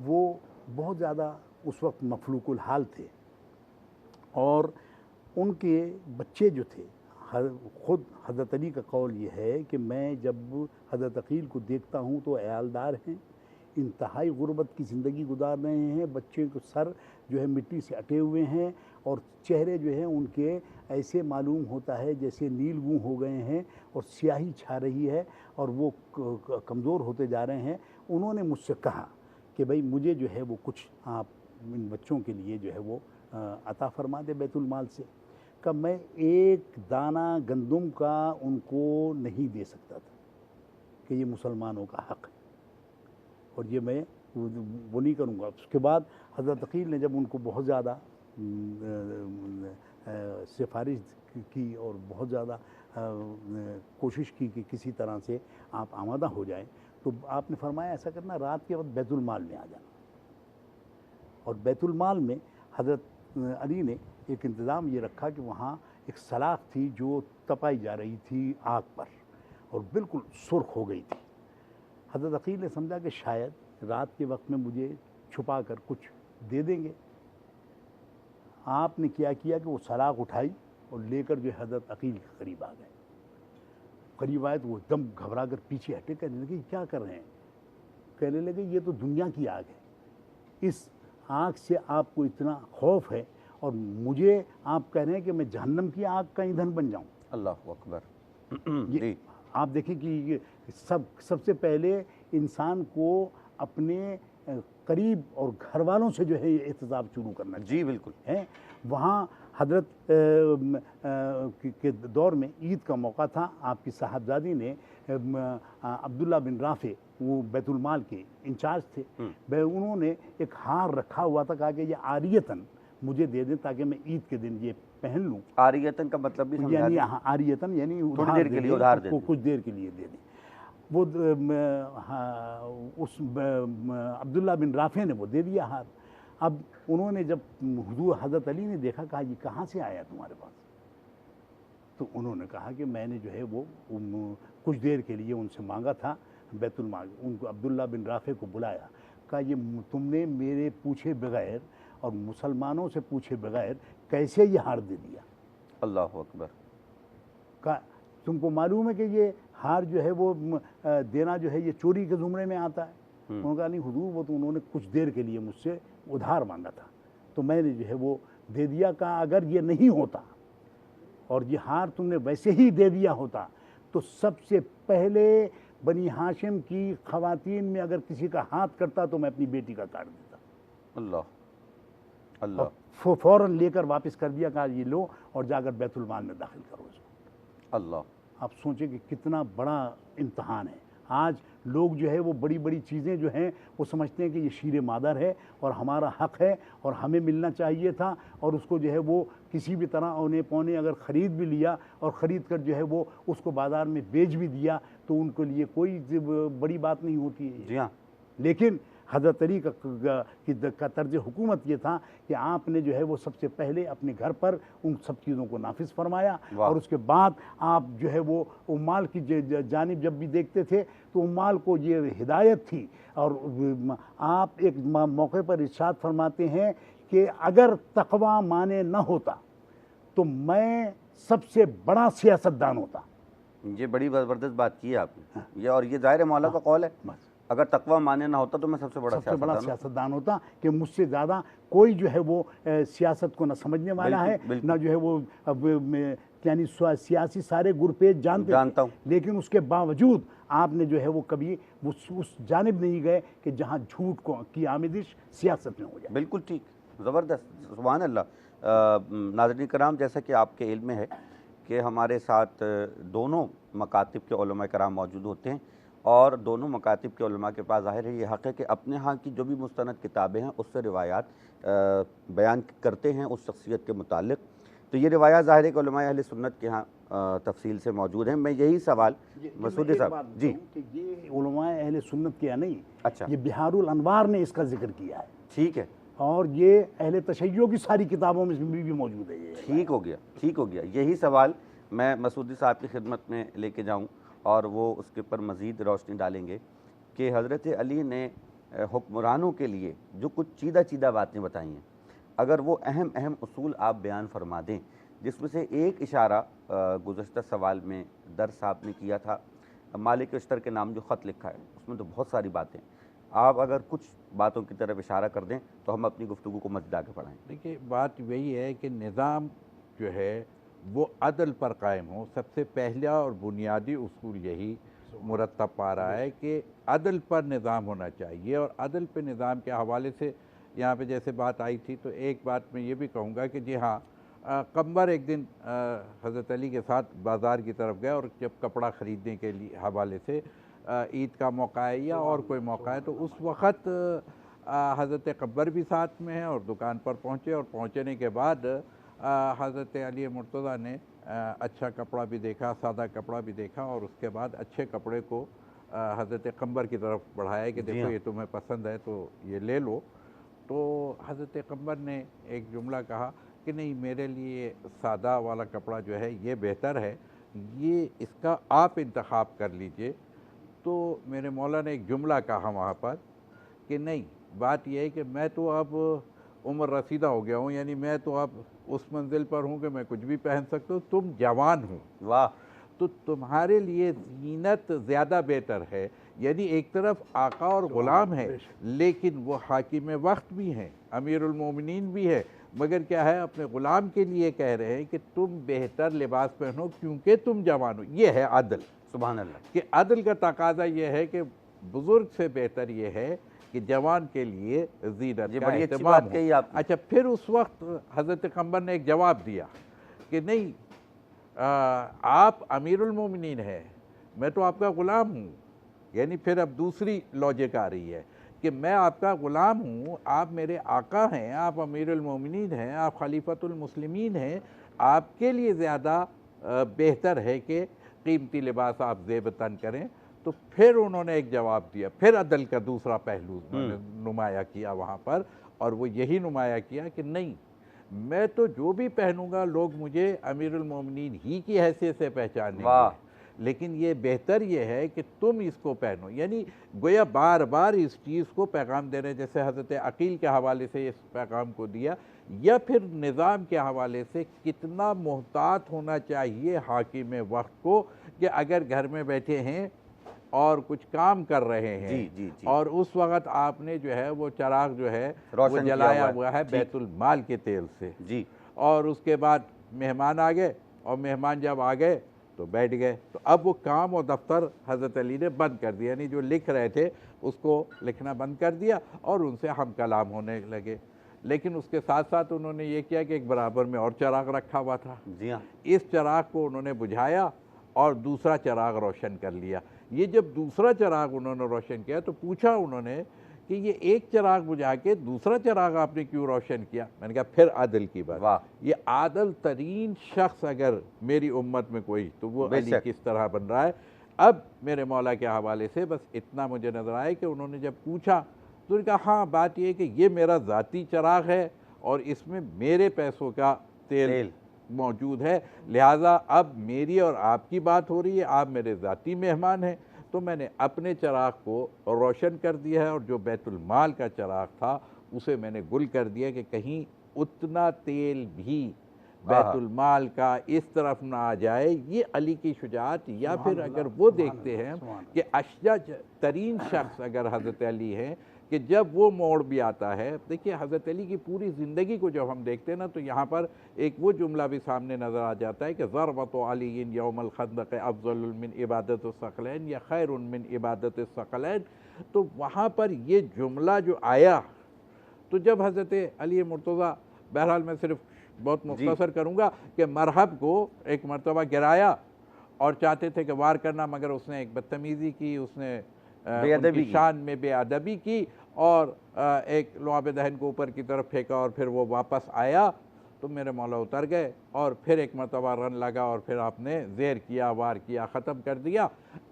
وہ بہت زیادہ اس وقت مفلوق الحال تھے، اور ان کے بچے جو تھے، خود حضرت علی کا قول یہ ہے کہ میں جب حضرت عقیل کو دیکھتا ہوں تو عیالدار ہیں، انتہائی غربت کی زندگی گزار رہے ہیں، بچے کو سر جو ہے مٹی سے اٹے ہوئے ہیں، اور چہرے جو ہیں ان کے ایسے معلوم ہوتا ہے جیسے نیل گوں ہو گئے ہیں، اور سیاہی چھا رہی ہے، اور وہ کمزور ہوتے جا رہے ہیں۔ انہوں نے مجھ سے کہا کہ بھائی مجھے جو ہے وہ کچھ آپ ان بچوں کے لیے جو ہے وہ عطا فرما دے بیت المال سے۔ کہ میں ایک دانہ گندم کا ان کو نہیں دے سکتا تھا کہ یہ مسلمانوں کا حق ہے، اور یہ میں وہ نہیں کروں گا۔ اس کے بعد حضرت عقیل نے جب ان کو بہت زیادہ سفارش کی اور بہت زیادہ کوشش کی کہ کسی طرح سے آپ آمادہ ہو جائیں، تو آپ نے فرمایا ایسا کرنا، رات کے وقت بیت المال میں آ جانا۔ اور بیت المال میں حضرت علی نے ایک انتظام یہ رکھا کہ وہاں ایک سلاخ تھی جو تپائی جا رہی تھی آگ پر، اور بالکل سرخ ہو گئی تھی۔ حضرت عقیل نے سمجھا کہ شاید رات کے وقت میں مجھے چھپا کر کچھ دے دیں گے۔ آپ نے کیا کہ وہ سلاخ اٹھائی اور لے کر جو حضرت عقیل کے قریب آ گئے۔ قریب آئے تو وہ دم گھبرا کر پیچھے ہٹے، کہنے لگے کیا کر رہے ہیں؟ کہنے لگے یہ تو دنیا کی آگ ہے، اس آگ سے آپ کو اتنا خوف ہے، اور مجھے آپ کہہ رہے ہیں کہ میں جہنم کی آگ کا ایندھن بن جاؤں؟ اللہ اکبر۔ جی آپ دیکھیں کہ یہ سب سے پہلے انسان کو اپنے قریب اور گھر والوں سے جو ہے یہ احتساب شروع کرنا جی بالکل ہے۔ وہاں حضرت کے دور میں عید کا موقع تھا، آپ کی صاحبزادی نے عبداللہ بن رافع، وہ بیت المال کے انچارج تھے، انہوں نے ایک ہار رکھا ہوا تھا، کہا کہ یہ عاریتاً مجھے دے دیں تاکہ میں عید کے دن یہ پہن لوں۔ عاریتاً کا مطلب بھی سمجھا یعنی دیں؟ عاریتاً یعنی تھوڑی دیر کے لیے ادھار دے دیں، کچھ دیر کے لیے دے دیں۔ وہ اس عبداللہ بن رافع نے وہ دے دیا ہار۔ اب انہوں نے جب حضور حضرت علی نے دیکھا، کہا یہ کہاں سے آیا تمہارے پاس؟ تو انہوں نے کہا کہ میں نے جو ہے وہ کچھ دیر کے لیے ان سے مانگا تھا بیت المال۔ ان کو عبداللہ بن رافع کو بلایا، کہا یہ تم نے میرے پوچھے بغیر اور مسلمانوں سے پوچھے بغیر کیسے یہ ہار دے دیا؟ اللہ اکبر۔ کہا تم کو معلوم ہے کہ یہ ہار جو ہے وہ دینا جو ہے یہ چوری کے زمرے میں آتا ہے؟ انہوں نے کہا نہیں حضور، وہ تو انہوں نے کچھ دیر کے لیے مجھ سے ادھار مانگا تھا تو میں نے جو ہے وہ دے دیا۔ کہا اگر یہ نہیں ہوتا اور یہ ہار تم نے ویسے ہی دے دیا ہوتا تو سب سے پہلے بنی ہاشم کی خواتین میں اگر کسی کا ہاتھ کرتا تو میں اپنی بیٹی کا کاٹ دیتا۔ اللہ اللہ۔ فوراً لے کر واپس کر دیا، کہا یہ لو اور جا کر بیت المال میں داخل کرو اس کو۔ اللہ۔ آپ سوچیں کہ کتنا بڑا امتحان ہے۔ آج لوگ جو ہے وہ بڑی بڑی چیزیں جو ہیں وہ سمجھتے ہیں کہ یہ شیر مادر ہے اور ہمارا حق ہے اور ہمیں ملنا چاہیے تھا، اور اس کو جو ہے وہ کسی بھی طرح اونے پونے اگر خرید بھی لیا اور خرید کر جو ہے وہ اس کو بازار میں بیچ بھی دیا تو ان کے لیے کوئی بڑی بات نہیں ہوتی ہے۔ جی ہاں۔ لیکن حضرت علی کا طرز حکومت یہ تھا کہ آپ نے جو ہے وہ سب سے پہلے اپنے گھر پر ان سب چیزوں کو نافذ فرمایا، اور اس کے بعد آپ جو ہے وہ امال کی جانب جب بھی دیکھتے تھے تو امال کو یہ ہدایت تھی، اور آپ ایک موقع پر ارشاد فرماتے ہیں کہ اگر تقوی مانے نہ ہوتا تو میں سب سے بڑا سیاستدان ہوتا۔ یہ بڑی زبردست بات کی ہے آپ نے، یہ اور یہ ظاہر مولا کا قول ہے، اگر تقوی مانے نہ ہوتا تو میں سب سے بڑا سیاستدان ہوتا، کہ مجھ سے زیادہ کوئی جو ہے وہ سیاست کو نہ سمجھنے والا ہے، نہ جو ہے وہ یعنی سیاسی سارے گرپیج جانتا ہوں، لیکن اس کے باوجود آپ نے جو ہے وہ کبھی اس جانب نہیں گئے کہ جہاں جھوٹ کی آمیزش سیاست میں ہو جائے۔ بالکل ٹھیک، زبردست، سبحان اللہ۔ ناظرین کرام، جیسا کہ آپ کے علم میں ہے کہ ہمارے ساتھ دونوں مکاتب کے علماء کرام موجود ہوتے ہیں، اور دونوں مکاتب کے علماء کے پاس ظاہر ہے یہ حق ہے کہ اپنے ہاں کی جو بھی مستند کتابیں ہیں اس سے روایات بیان کرتے ہیں اس شخصیت کے متعلق۔ تو یہ روایات ظاہر ہے کہ علماء اہل سنت کے ہاں تفصیل سے موجود ہیں. میں یہی سوال مسعودی صاحب جی کہ یہ علماء اہل سنت کیا نہیں, اچھا یہ بہار الانوار نے اس کا ذکر کیا ہے, ٹھیک ہے, اور یہ اہل تشیع کی ساری کتابوں میں بھی موجود ہے. یہ ٹھیک ہو گیا, ٹھیک ہو گیا. یہی سوال میں مسعودی صاحب کی خدمت میں لے کے جاؤں اور وہ اس کے اوپر مزید روشنی ڈالیں گے کہ حضرت علی نے حکمرانوں کے لیے جو کچھ چیدہ چیدہ باتیں بتائی ہیں, اگر وہ اہم اہم اصول آپ بیان فرما دیں, جس میں سے ایک اشارہ گزشتہ سوال میں در صاحب نے کیا تھا, مالک اشتر کے نام جو خط لکھا ہے اس میں تو بہت ساری باتیں, آپ اگر کچھ باتوں کی طرف اشارہ کر دیں تو ہم اپنی گفتگو کو مزید آگے بڑھائیں. دیکھیے بات یہی ہے کہ نظام جو ہے وہ عدل پر قائم ہو. سب سے پہلا اور بنیادی اصول یہی مرتب پا رہا ہے کہ عدل پر نظام ہونا چاہیے. اور عدل پہ نظام کے حوالے سے یہاں پہ جیسے بات آئی تھی تو ایک بات میں یہ بھی کہوں گا کہ جی ہاں, قمبر ایک دن حضرت علی کے ساتھ بازار کی طرف گئے, اور جب کپڑا خریدنے کے لیے حوالے سے عید کا موقع ہے یا اور کوئی موقع ہے, تو اس وقت حضرت قمبر بھی ساتھ میں ہیں اور دکان پر پہنچے, اور پہنچنے کے بعد حضرت علی مرتضیٰ نے اچھا کپڑا بھی دیکھا, سادہ کپڑا بھی دیکھا, اور اس کے بعد اچھے کپڑے کو حضرت قمبر کی طرف بڑھایا کہ دیکھو یہ تمہیں پسند ہے تو یہ لے لو. تو حضرت قمبر نے ایک جملہ کہا کہ نہیں, میرے لیے سادہ والا کپڑا جو ہے یہ بہتر ہے, یہ اس کا آپ انتخاب کر لیجئے. تو میرے مولا نے ایک جملہ کہا وہاں پر کہ نہیں, بات یہ ہے کہ میں تو اب عمر رسیدہ ہو گیا ہوں, یعنی میں تو اب اس منزل پر ہوں کہ میں کچھ بھی پہن سکتا ہوں, تم جوان ہو, واہ, تو تمہارے لیے زینت زیادہ بہتر ہے. یعنی ایک طرف آقا اور غلام ہے, لیکن وہ حاکم وقت بھی ہیں, امیر المومنین بھی ہے, مگر کیا ہے اپنے غلام کے لیے کہہ رہے ہیں کہ تم بہتر لباس پہنو کیونکہ تم جوان ہو. یہ ہے عدل. سبحان اللہ. کہ عدل کا تقاضا یہ ہے کہ بزرگ سے بہتر یہ ہے کہ جوان کے لیے زینت کا اہتمام ہو. اچھا, پھر اس وقت حضرت قمبر نے ایک جواب دیا کہ نہیں, آپ امیر المومنین ہیں, میں تو آپ کا غلام ہوں. یعنی پھر اب دوسری لاجک آ رہی ہے کہ میں آپ کا غلام ہوں, آپ میرے آقا ہیں, آپ امیر المومنین ہیں, آپ خلیفۃ المسلمین ہیں, آپ کے لیے زیادہ بہتر ہے کہ قیمتی لباس آپ زیب تن کریں. تو پھر انہوں نے ایک جواب دیا, پھر عدل کا دوسرا پہلو نمایاں کیا وہاں پر, اور وہ یہی نمایاں کیا کہ نہیں, میں تو جو بھی پہنوں گا لوگ مجھے امیر المومنین ہی کی حیثیت سے پہچانیں گے, لیکن یہ بہتر یہ ہے کہ تم اس کو پہنو. یعنی گویا بار بار اس چیز کو پیغام دے رہے ہیں, جیسے حضرت عقیل کے حوالے سے اس پیغام کو دیا, یا پھر نظام کے حوالے سے کتنا محتاط ہونا چاہیے حاکم وقت کو کہ اگر گھر میں بیٹھے ہیں اور کچھ کام کر رہے ہیں اور اس وقت آپ نے جو ہے وہ چراغ جو ہے وہ جلایا ہوا ہے بیت المال کے تیل سے, اور اس کے بعد مہمان آ گئے, اور مہمان جب آ گئے تو بیٹھ گئے, تو اب وہ کام اور دفتر حضرت علی نے بند کر دیا, یعنی جو لکھ رہے تھے اس کو لکھنا بند کر دیا اور ان سے ہم کلام ہونے لگے. لیکن اس کے ساتھ ساتھ انہوں نے یہ کیا کہ ایک برابر میں اور چراغ رکھا ہوا تھا, اس چراغ کو انہوں نے بجھایا اور دوسرا چراغ روشن کر لیا. یہ جب دوسرا چراغ انہوں نے روشن کیا تو پوچھا انہوں نے کہ یہ ایک چراغ بجھا کے دوسرا چراغ آپ نے کیوں روشن کیا؟ میں نے کہا پھر عدل کی بات. یہ عادل ترین شخص اگر میری امت میں کوئی تو وہ علی کس طرح بن رہا ہے. اب میرے مولا کے حوالے سے بس اتنا مجھے نظر آئے کہ انہوں نے جب پوچھا تو انہوں نے کہا ہاں بات یہ ہے کہ یہ میرا ذاتی چراغ ہے اور اس میں میرے پیسوں کا تیل موجود ہے, لہٰذا اب میری اور آپ کی بات ہو رہی ہے, آپ میرے ذاتی مہمان ہیں, تو میں نے اپنے چراغ کو روشن کر دیا ہے, اور جو بیت المال کا چراغ تھا اسے میں نے گل کر دیا کہ کہیں اتنا تیل بھی بیت المال کا اس طرف نہ آ جائے. یہ علی کی شجاعت. یا پھر اگر وہ دیکھتے ہیں کہ اشجع ترین شخص اگر حضرت علی ہیں کہ جب وہ موڑ بھی آتا ہے, دیکھیے حضرت علی کی پوری زندگی کو جب ہم دیکھتے ہیں نا تو یہاں پر ایک وہ جملہ بھی سامنے نظر آ جاتا ہے کہ ضربۃ علی یوم الخندق افضل من عبادت الثقلین یا خیر من عبادت الثقلین. تو وہاں پر یہ جملہ جو آیا تو جب حضرت علی مرتضیٰ, بہرحال میں صرف بہت مختصر کروں گا کہ مرحب کو ایک مرتبہ گرایا اور چاہتے تھے کہ وار کرنا, مگر اس نے ایک بدتمیزی کی, اس نے ان کی شان میں بے ادبی کی اور ایک لعاب دہن کو اوپر کی طرف پھینکا, اور پھر وہ واپس آیا تو میرے مولا اتر گئے اور پھر ایک مرتبہ رن لگا اور پھر آپ نے زیر کیا، وار کیا، ختم کر دیا۔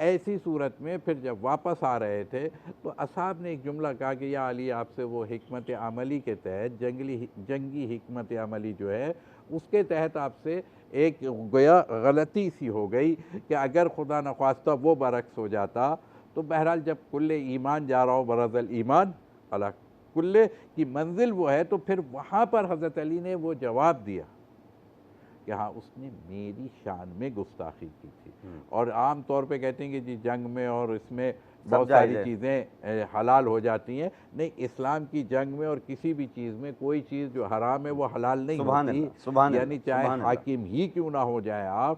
ایسی صورت میں پھر جب واپس آ رہے تھے تو اصحاب نے ایک جملہ کہا کہ یا علی آپ سے وہ حکمت عملی کے تحت جنگی حکمت عملی جو ہے اس کے تحت آپ سے ایک گویا غلطی سی ہو گئی کہ اگر خدا نخواستہ وہ برعکس ہو جاتا تو بہرحال جب کل ایمان جا رہا ہو برز الایمان علی کل کی منزل وہ ہے، تو پھر وہاں پر حضرت علی نے وہ جواب دیا کہ ہاں اس نے میری شان میں گستاخی کی تھی۔ اور عام طور پہ کہتے ہیں کہ جی جنگ میں اور اس میں بہت ساری چیزیں حلال ہو جاتی ہیں، نہیں، اسلام کی جنگ میں اور کسی بھی چیز میں کوئی چیز جو حرام ہے وہ حلال نہیں ہوتی، یعنی چاہے حاکم ہی کیوں نہ ہو جائے، آپ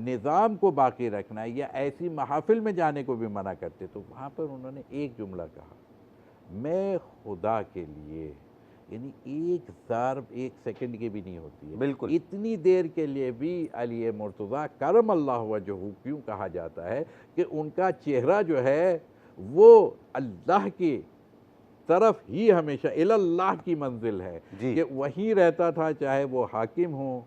نظام کو باقی رکھنا ہے یا ایسی محافل میں جانے کو بھی منع کرتے۔ تو وہاں پر انہوں نے ایک جملہ کہا، میں خدا کے لیے، یعنی ایک ضرب ایک سیکنڈ کی بھی نہیں ہوتی ہے، بالکل اتنی دیر کے لیے بھی علی مرتضیٰ کرم اللہ وجہہ کیوں کہا جاتا ہے کہ ان کا چہرہ جو ہے وہ اللہ کی طرف ہی ہمیشہ اللہ کی منزل ہے، کہ وہی رہتا تھا چاہے وہ حاکم ہوں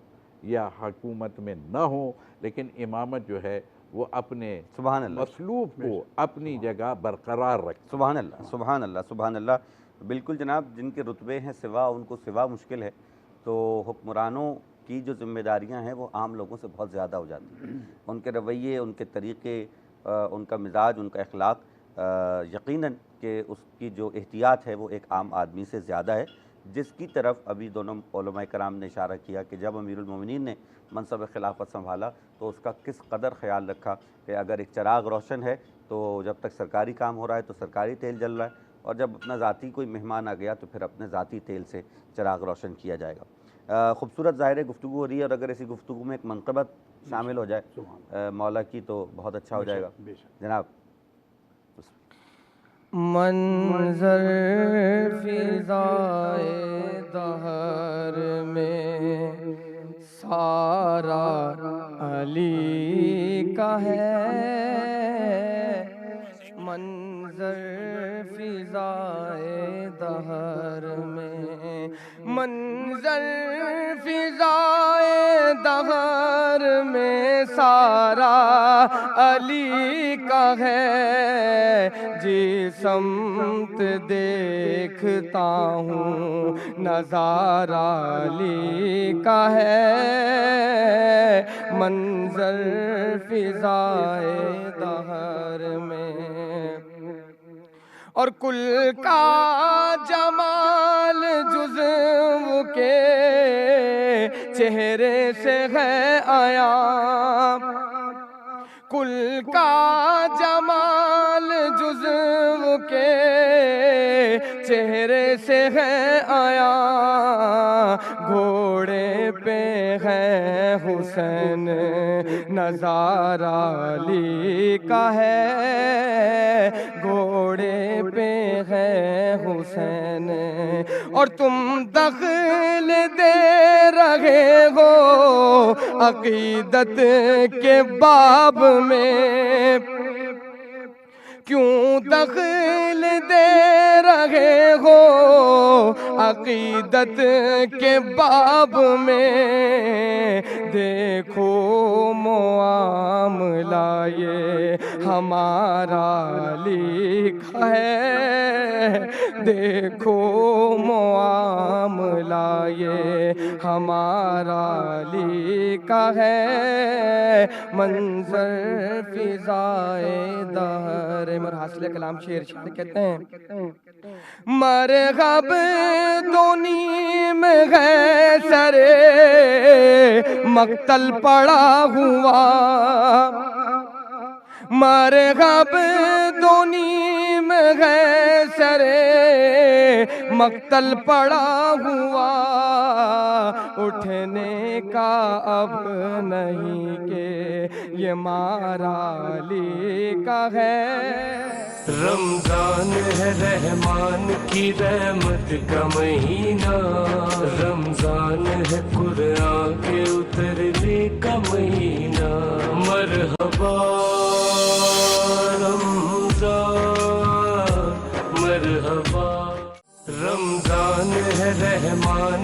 یا حکومت میں نہ ہوں، لیکن امامت جو ہے وہ اپنے مسلوب کو اپنی جگہ برقرار رکھتا۔ سبحان اللہ، سبحان اللہ، سبحان اللہ۔ بالکل جناب، جن کے رتبے ہیں سوا، ان کو سوا مشکل ہے، تو حکمرانوں کی جو ذمہ داریاں ہیں وہ عام لوگوں سے بہت زیادہ ہو جاتی ہیں۔ ان کے رویے، ان کے طریقے، ان کا مزاج، ان کا اخلاق، یقیناً کہ اس کی جو احتیاط ہے وہ ایک عام آدمی سے زیادہ ہے، جس کی طرف ابھی دونوں علماء کرام نے اشارہ کیا کہ جب امیر المومنین نے منصب خلافت سنبھالا تو اس کا کس قدر خیال رکھا کہ اگر ایک چراغ روشن ہے تو جب تک سرکاری کام ہو رہا ہے تو سرکاری تیل جل رہا ہے، اور جب اپنا ذاتی کوئی مہمان آ گیا تو پھر اپنے ذاتی تیل سے چراغ روشن کیا جائے گا۔ خوبصورت ظاہر گفتگو ہو رہی ہے، اور اگر ایسی گفتگو میں ایک منقبت شامل ہو جائے مولا کی تو بہت اچھا ہو جائے گا جناب۔ منظر فضائے دہر میں سارا علی کا ہے، منظر فضائے دہر میں، منظر فضائے دہر میں سارا علی کا ہے، جس سمت دیکھتا ہوں نظارہ علی کا ہے، منظر فضائے دہر میں، اور کل کا جمال جزو کے چہرے سے ہے عیاں، کل کا جمال جزو کے چہرے سے ہے عیاں، گھوڑے پہ ہے حسین نظارہ علی کا ہے، گھوڑے پہ ہے حسین، اور تم دخل دے رہے ہو عقیدت کے باب میں، کیوں دخل دے رہے ہو عقیدت کے باب میں، دیکھو معاملہ یہ ہمارا لکھا ہے، دیکھو معاملہ یہ ہمارا لکھا ہے، منظر فضائے دہر۔ اور حاصل کلام شعر کہتے ہیں، مرغب دو نیم ہے سرے مقتل پڑا ہوا، مرغب دو نیم ہے سرے مقتل پڑا ہوا، اٹھنے کا اب نہیں کہ یہ مارا علی کا ہے، رمضان ہے رحمان کی رحمت کا مہینہ، رمضان ہے قرآن کے اترنے کا مہینہ، مرحبا رمضان مرحبا، رمضان ہے رحمان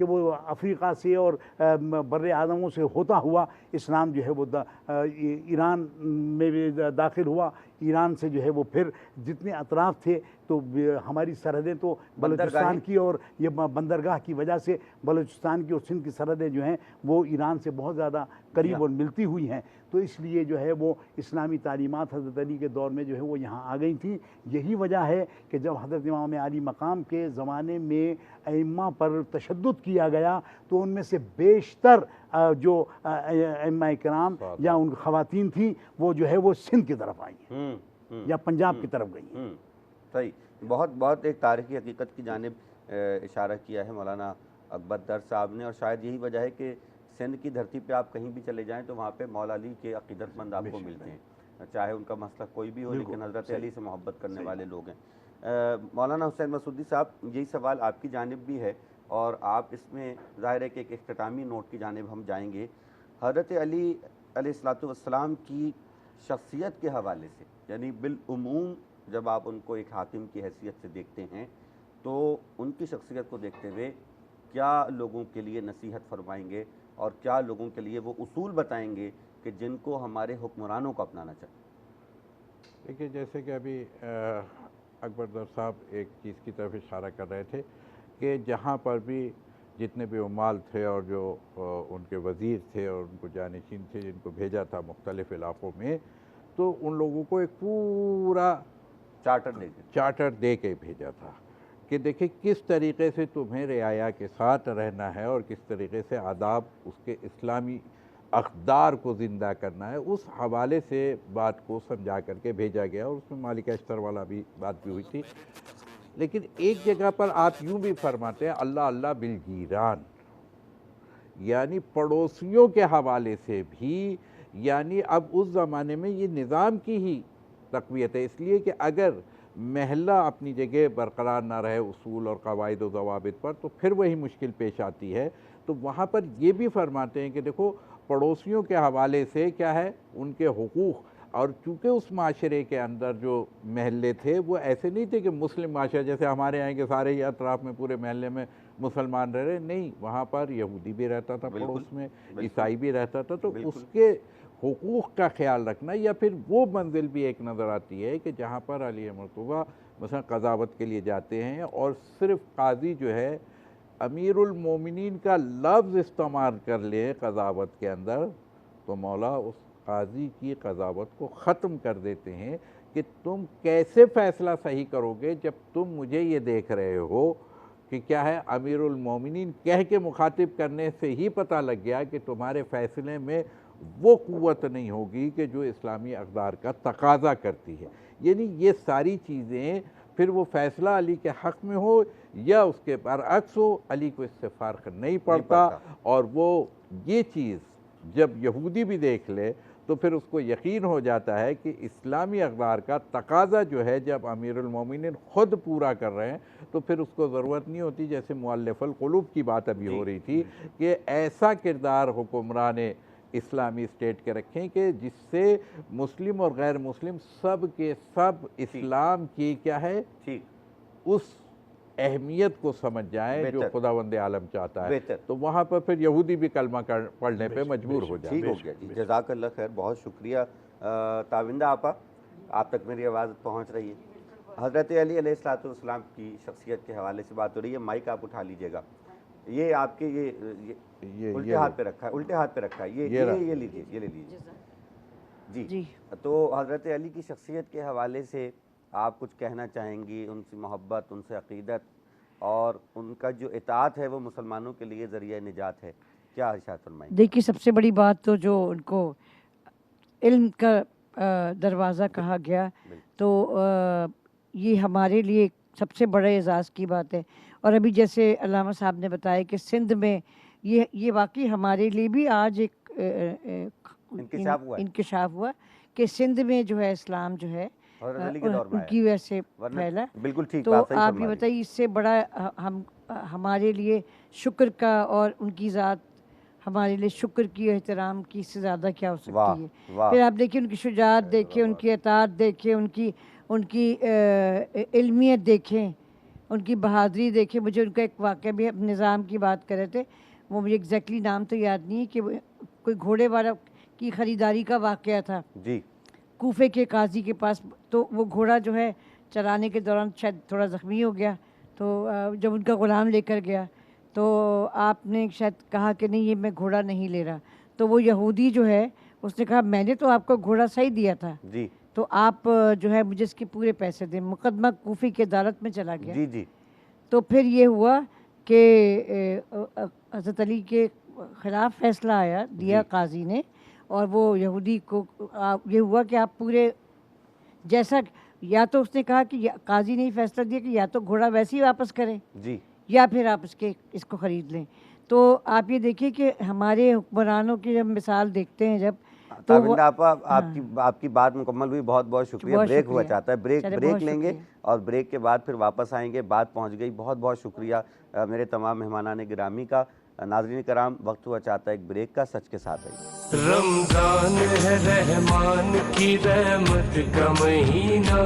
کہ وہ افریقہ سے اور بر اعظموں سے ہوتا ہوا اسلام جو ہے وہ ایران میں بھی داخل ہوا، ایران سے جو ہے وہ پھر جتنے اطراف تھے تو ہماری سرحدیں تو بلوچستان کی اور یہ بندرگاہ کی وجہ سے بلوچستان کی اور سندھ کی سرحدیں جو ہیں وہ ایران سے بہت زیادہ قریب اور ملتی ہوئی ہیں، تو اس لیے جو ہے وہ اسلامی تعلیمات حضرت علی کے دور میں جو ہے وہ یہاں آ گئی تھیں۔ یہی وجہ ہے کہ جب حضرت امام علی مقام کے زمانے میں ائمہ پر تشدد کیا گیا تو ان میں سے بیشتر جو ائمہ کرام یا ان خواتین تھیں وہ جو ہے وہ سندھ کی طرف آئی ہیں یا پنجاب کی طرف گئی ہیں۔ صحیح، بہت بہت ایک تاریخی حقیقت کی جانب اشارہ کیا ہے مولانا اکبر در صاحب نے، اور شاید یہی وجہ ہے کہ سندھ کی دھرتی پہ آپ کہیں بھی چلے جائیں تو وہاں پہ مولا علی کے عقیدت مند آپ کو ملتے ہیں، چاہے ان کا مسلک کوئی بھی ہو، لیکن حضرت علی سے محبت کرنے والے لوگ ہیں۔ مولانا حسین مسعودی صاحب، یہی سوال آپ کی جانب بھی ہے اور آپ اس میں ظاہر ہے کہ ایک اختتامی نوٹ کی جانب ہم جائیں گے۔ حضرت علی علیہ الصلوۃ والسلام کی شخصیت کے حوالے سے، یعنی بالعموم جب آپ ان کو ایک حاکم کی حیثیت سے دیکھتے ہیں تو ان کی شخصیت کو دیکھتے ہوئے کیا لوگوں کے لیے نصیحت فرمائیں گے اور کیا لوگوں کے لیے وہ اصول بتائیں گے کہ جن کو ہمارے حکمرانوں کو اپنانا چاہیے؟ دیکھیے، جیسے کہ ابھی اکبر در صاحب ایک چیز کی طرف اشارہ کر رہے تھے کہ جہاں پر بھی جتنے بھی عمال تھے اور جو ان کے وزیر تھے اور ان کو جانشین تھے جن کو بھیجا تھا مختلف علاقوں میں، تو ان لوگوں کو ایک پورا چارٹر دے کے بھیجا تھا کہ دیکھیں کس طریقے سے تمہیں رعایا کے ساتھ رہنا ہے اور کس طریقے سے آداب اس کے اسلامی اقدار کو زندہ کرنا ہے، اس حوالے سے بات کو سمجھا کر کے بھیجا گیا، اور اس میں مالک اشتر والا بھی بات بھی ہوئی تھی۔ لیکن ایک جگہ پر آپ یوں بھی فرماتے ہیں اللہ اللہ بالجیران، یعنی پڑوسیوں کے حوالے سے بھی، یعنی اب اس زمانے میں یہ نظام کی ہی تقویت ہے، اس لیے کہ اگر محلہ اپنی جگہ برقرار نہ رہے اصول اور قواعد و ضوابط پر تو پھر وہی مشکل پیش آتی ہے۔ تو وہاں پر یہ بھی فرماتے ہیں کہ دیکھو پڑوسیوں کے حوالے سے کیا ہے ان کے حقوق، اور چونکہ اس معاشرے کے اندر جو محلے تھے وہ ایسے نہیں تھے کہ مسلم معاشرے جیسے ہمارے یہاں کے سارے ہی اطراف میں پورے محلے میں مسلمان رہ رہے، نہیں، وہاں پر یہودی بھی رہتا تھا پڑوس میں، عیسائی بھی رہتا تھا، تو اس کے حقوق کا خیال رکھنا۔ یا پھر وہ منزل بھی ایک نظر آتی ہے کہ جہاں پر علی مرتضیٰ مثلا قضاوت کے لیے جاتے ہیں اور صرف قاضی جو ہے امیر المومنین کا لفظ استعمال کر لے قضاوت کے اندر تو مولا اس قاضی کی قضاوت کو ختم کر دیتے ہیں کہ تم کیسے فیصلہ صحیح کرو گے جب تم مجھے یہ دیکھ رہے ہو کہ کیا ہے امیر المومنین کہہ کے مخاطب کرنے سے ہی پتہ لگ گیا کہ تمہارے فیصلے میں وہ قوت نہیں ہوگی کہ جو اسلامی اقدار کا تقاضا کرتی ہے۔ یعنی یہ ساری چیزیں پھر وہ فیصلہ علی کے حق میں ہو یا اس کے برعکس ہو، علی کو اس سے فرق نہیں پڑتا، اور وہ یہ چیز جب یہودی بھی دیکھ لے تو پھر اس کو یقین ہو جاتا ہے کہ اسلامی اقدار کا تقاضا جو ہے جب امیر المومنین خود پورا کر رہے ہیں تو پھر اس کو ضرورت نہیں ہوتی، جیسے مؤلف القلوب کی بات ابھی ہو رہی تھی، کہ ایسا کردار حکمران اسلامی اسٹیٹ کے رکھیں کہ جس سے مسلم اور غیر مسلم سب کے سب اسلام کی کیا ہے اس اہمیت کو سمجھ جائیں جو خداوند عالم چاہتا ہے، تو وہاں پر پھر یہودی بھی کلمہ پڑھنے پہ مجبور ہو جائے۔ ٹھیک ہو گیا جی، جزاک اللہ خیر، بہت شکریہ۔ تابندہ آپا، آپ تک میری آواز پہنچ رہی ہے؟ حضرت علی علیہ الصلوۃ والسلام کی شخصیت کے حوالے سے بات ہو رہی ہے، مائک آپ اٹھا لیجئے گا، یہ آپ کے یہ الٹے ہاتھ پہ رکھا ہے، الٹے ہاتھ پہ رکھا ہے، یہ لیجئے، یہ لے لیجئے جی۔ تو حضرت علی کی شخصیت کے حوالے سے آپ کچھ کہنا چاہیں گی؟ ان سے محبت، ان سے عقیدت اور ان کا جو اطاعت ہے وہ مسلمانوں کے لیے ذریعہ نجات ہے، کیا ارشاد فرمائیں؟ دیکھیے سب سے بڑی بات تو جو ان کو علم کا دروازہ کہا گیا، تو یہ ہمارے لیے سب سے بڑے اعزاز کی بات ہے۔ اور ابھی جیسے علامہ صاحب نے بتایا کہ سندھ میں یہ واقعی ہمارے لیے بھی آج ایک انکشاف ہوا کہ سندھ میں جو ہے اسلام جو ہے ان کی وجہ سے پھیلا۔ بالکل ٹھیک، تو آپ یہ بتائیے اس سے بڑا ہمارے لیے شکر کا اور ان کی ذات ہمارے لیے شکر کی احترام کی اس سے زیادہ کیا ہو سکتی ہے؟ پھر آپ دیکھیں ان کی شجاعت دیکھیں، ان کی اطاعت دیکھیں، ان کی علمیت دیکھیں، ان کی بہادری دیکھے. مجھے ان کا ایک واقعہ بھی نظام کی بات کر رہے تھے, وہ مجھے ایگزیکٹلی نام تو یاد نہیں ہے, کہ کوئی گھوڑے والا کی خریداری کا واقعہ تھا جی کوفے کے قاضی کے پاس. تو وہ گھوڑا جو ہے چلانے کے دوران شاید تھوڑا زخمی ہو گیا, تو جب ان کا غلام لے کر گیا تو آپ نے شاید کہا کہ نہیں یہ میں گھوڑا نہیں لے رہا. تو وہ یہودی جو ہے اس نے کہا میں نے تو آپ کو گھوڑا صحیح دیا تھا, جی تو آپ جو ہے مجھے اس کے پورے پیسے دیں. مقدمہ کوفی کی عدالت میں چلا گیا. جی جی تو پھر یہ ہوا کہ حضرت علی کے خلاف فیصلہ آیا, دیا قاضی نے, اور وہ یہودی کو یہ ہوا کہ آپ پورے جیسا, یا تو اس نے کہا کہ قاضی نے ہی فیصلہ دیا کہ یا تو گھوڑا ویسے ہی واپس کریں جی یا پھر آپ اس کو خرید لیں. تو آپ یہ دیکھیے کہ ہمارے حکمرانوں کی جب مثال دیکھتے ہیں جب تو تابندہ آپا, آپ کی بات مکمل ہوئی, بہت بہت شکریہ. بہت بریک ہوا شکریہ. چاہتا ہے, چلے بریک بہت لیں گے شکریہ. اور بریک کے بعد پھر واپس آئیں گے. بات پہنچ گئی. بہت بہت شکریہ میرے تمام مہمانان گرامی کا. ناظرین کرام, وقت ہوا چاہتا ہے ایک بریک کا. سچ کے ساتھ آئیے. رمضان ہے رحمان کی رحمت کا مہینہ،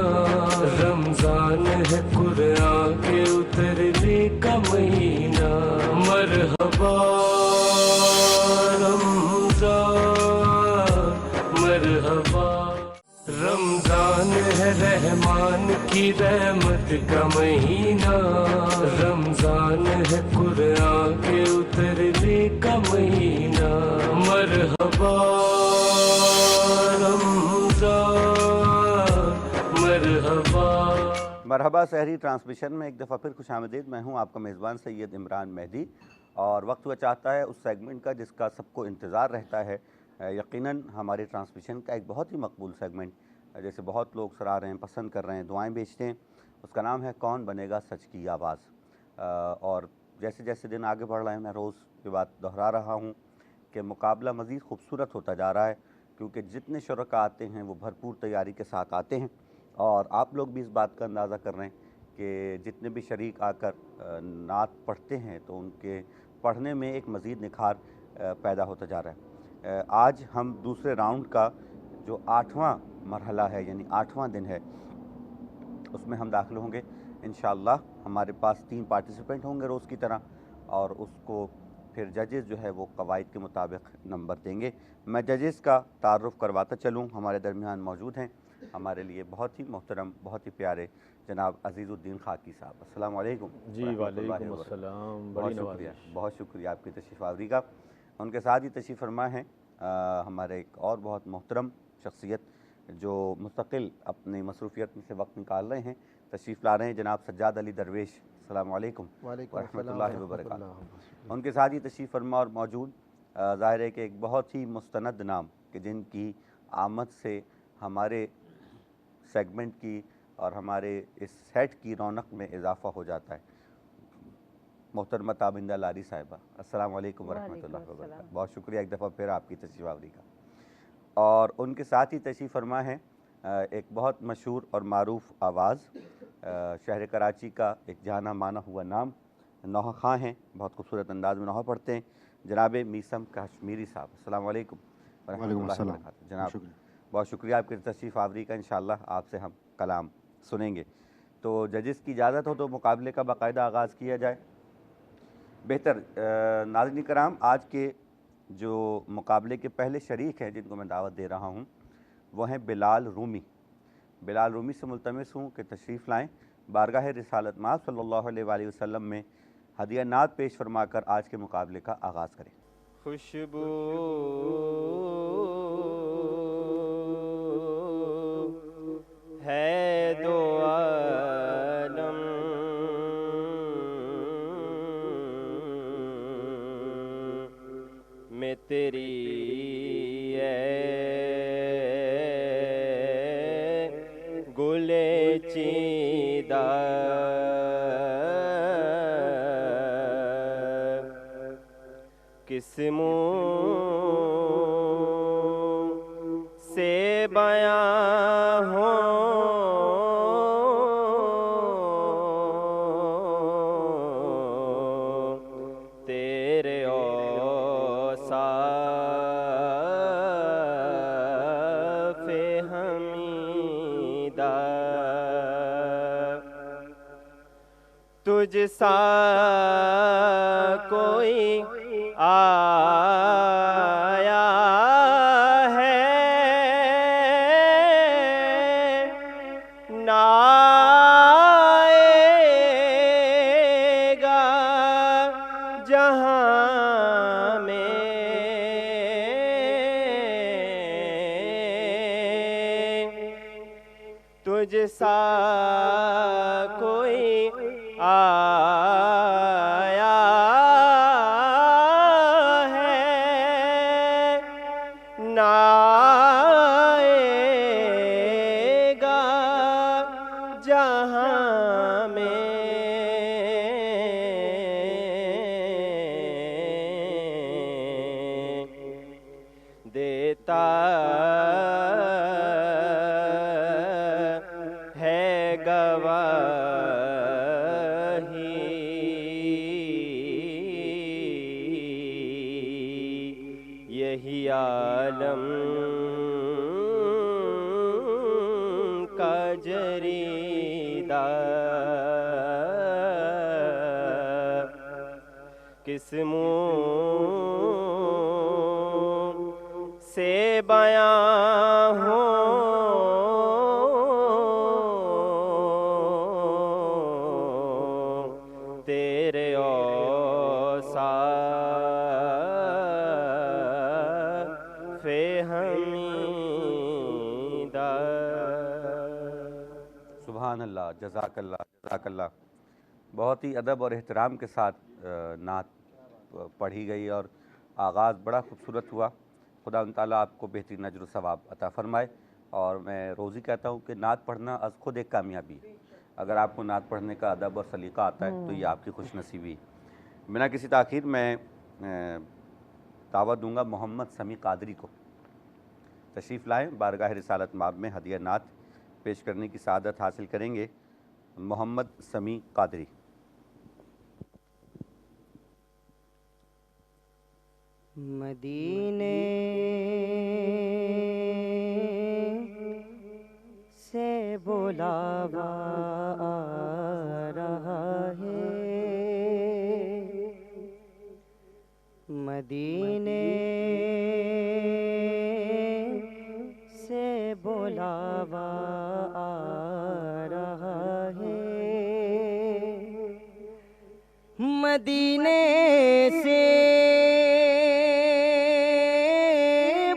رمضان ہے قرآن کے اترنے کا مہینہ، مرحبا رمضان مرحبا. رمضان ہے رحمان کی رحمت کا مہینہ، رمضان ہے قرآن کے اترنے کا مہینہ، مرحبا رمضان مرحبا. مرحبا سحری ٹرانسمیشن میں ایک دفعہ پھر خوش آمدید. میں ہوں آپ کا میزبان سید عمران مہدی، اور وقت ہوا چاہتا ہے اس سیگمنٹ کا جس کا سب کو انتظار رہتا ہے. یقیناً ہمارے ٹرانسمیشن کا ایک بہت ہی مقبول سیگمنٹ جیسے بہت لوگ سراہ رہے ہیں، پسند کر رہے ہیں، دعائیں بیچتے ہیں، اس کا نام ہے کون بنے گا سچ کی آواز. اور جیسے جیسے دن آگے بڑھ رہے ہیں میں روز یہ بات دہرا رہا ہوں کہ مقابلہ مزید خوبصورت ہوتا جا رہا ہے، کیونکہ جتنے شرکاء آتے ہیں وہ بھرپور تیاری کے ساتھ آتے ہیں، اور آپ لوگ بھی اس بات کا اندازہ کر رہے ہیں کہ جتنے بھی شریک آ کر نعت پڑھتے ہیں تو ان کے پڑھنے میں ایک مزید نکھار پیدا ہوتا جا رہا ہے. آج ہم دوسرے راؤنڈ کا جو 8واں مرحلہ ہے، یعنی 8واں دن ہے، اس میں ہم داخل ہوں گے انشاءاللہ. ہمارے پاس 3 پارٹیسپینٹ ہوں گے روز کی طرح، اور اس کو پھر ججز جو ہے وہ قواعد کے مطابق نمبر دیں گے. میں ججز کا تعارف کرواتا چلوں. ہمارے درمیان موجود ہیں ہمارے لیے بہت ہی محترم، بہت ہی پیارے جناب عزیز الدین خاکی صاحب. السلام علیکم. جی وعلیکم السلام. بہت شکریہ، بہت شکریہ آپ کی تشریف آوری کا. ان کے ساتھ ہی تشریف فرما ہیں ہمارے ایک اور بہت محترم شخصیت جو مستقل اپنی مصروفیت میں سے وقت نکال رہے ہیں، تشریف لا رہے ہیں جناب سجاد علی درویش. السلام علیکم ورحمۃ اللہ وبرکاتہ. ان کے ساتھ ہی تشریف فرما اور موجود ظاہر ہے کہ ایک بہت ہی مستند نام کہ جن کی آمد سے ہمارے سیگمنٹ کی اور ہمارے اس سیٹ کی رونق میں اضافہ ہو جاتا ہے، محترمہ تابندہ لاری صاحبہ. السلام علیکم ورحمۃ اللہ وبرکاتہ. بہت شکریہ ایک دفعہ پھر آپ کی تشریف آوری کا. اور ان کے ساتھ ہی تشریف فرما ہے ایک بہت مشہور اور معروف آواز، شہر کراچی کا ایک جانا مانا ہوا نام، نوحہ خواں ہیں، بہت خوبصورت انداز میں نوحہ پڑھتے ہیں، جناب میثم کشمیری صاحب. السلام علیکم ورحمۃ اللہ وبرکاتہ. جناب بہت شکریہ آپ کی تشریف آوری کا. انشاءاللہ آپ سے ہم کلام سنیں گے. تو ججز کی اجازت ہو تو مقابلے کا باقاعدہ آغاز کیا جائے. بہتر. ناظرین کرام، آج کے جو مقابلے کے پہلے شریک ہیں جن کو میں دعوت دے رہا ہوں وہ ہیں بلال رومی. بلال رومی سے ملتمس ہوں کہ تشریف لائیں، بارگاہ رسالت مآب صلی اللہ علیہ وآلہ وسلم میں ہدیہ نعت پیش فرما کر آج کے مقابلے کا آغاز کریں. خوشبو ہے دو عالم میں تیری گلے چیدہ کس منہ سے بیاں ہو تیرے اوصاف حمیدہ. تجھ سا کوئی آیا ہے نہ آئے گا جہاں میں تجھ سا کوئی آیا ہے نہ آئے گا جہاں میں دیتا ہے گواہی یہی عالم کا جریدہ کس منہ سے بیاں ہوں تیرے اوصاف حمیدہ۔ سبحان اللہ، جزاک اللہ، جزاک اللہ۔ بہت ہی ادب اور احترام کے ساتھ نعت پڑھی گئی اور آغاز بڑا خوبصورت ہوا۔ خدا تعالیٰ آپ کو بہترین اجر و ثواب عطا فرمائے۔ اور میں روز ہی کہتا ہوں کہ نعت پڑھنا از خود ایک کامیابی ہے۔ اگر آپ کو نعت پڑھنے کا ادب اور سلیقہ آتا ہے تو یہ آپ کی خوش نصیبی۔ بنا کسی تاخیر میں دعوت دوں گا محمد سمیع قادری کو، تشریف لائیں، بارگاہ رسالت مآب میں ہدیہ نعت پیش کرنے کی سعادت حاصل کریں گے محمد سمیع قادری۔ مدینے سے بلاوا آ رہا ہے، مدینے سے بلاوا آ رہا ہے، مدینے سے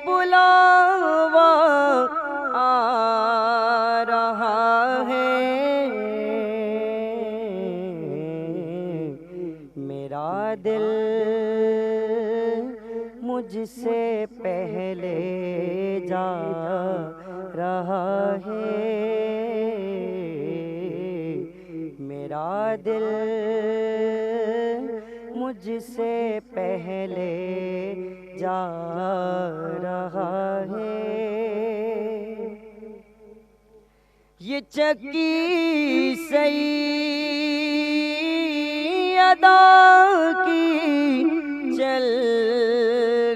بلاوا آ رہا ہے، میرا دل مجھ سے پہلے جا رہا ہے، میرا دل مجھ سے پہلے جا رہا ہے، یہ چکی سیدہ کی چل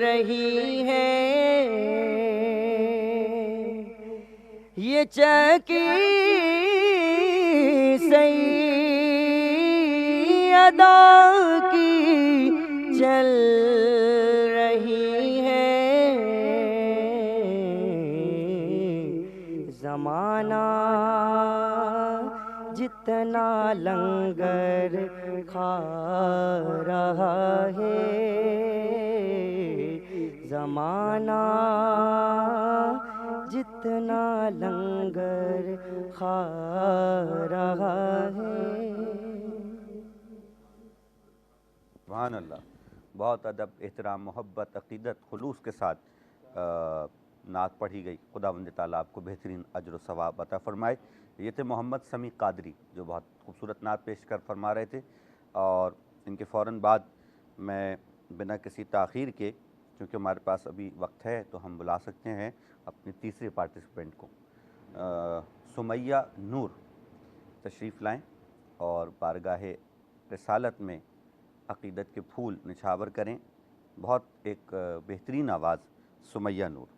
رہی ہے، یہ چکی سیدہ کی چل رہی ہے، زمانہ جتنا لنگر کھا رہا ہے، زمانہ جتنا لنگر کھا رہا ہے۔ سبحان اللہ، بہت ادب، احترام، محبت، عقیدت، خلوص کے ساتھ نعت پڑھی گئی۔ خداوند تعالیٰ آپ کو بہترین اجر و ثواب عطا فرمائے۔ یہ تھے محمد سمیع قادری جو بہت خوبصورت نعت پیش کر فرما رہے تھے، اور ان کے فوراً بعد میں بنا کسی تاخیر کے، کیونکہ ہمارے پاس ابھی وقت ہے تو ہم بلا سکتے ہیں اپنی تیسرے پارٹیسپینٹ کو، سمیہ نور تشریف لائیں اور بارگاہ رسالت میں عقیدت کے پھول نچھاور کریں۔ بہت ایک بہترین آواز سمیہ نور۔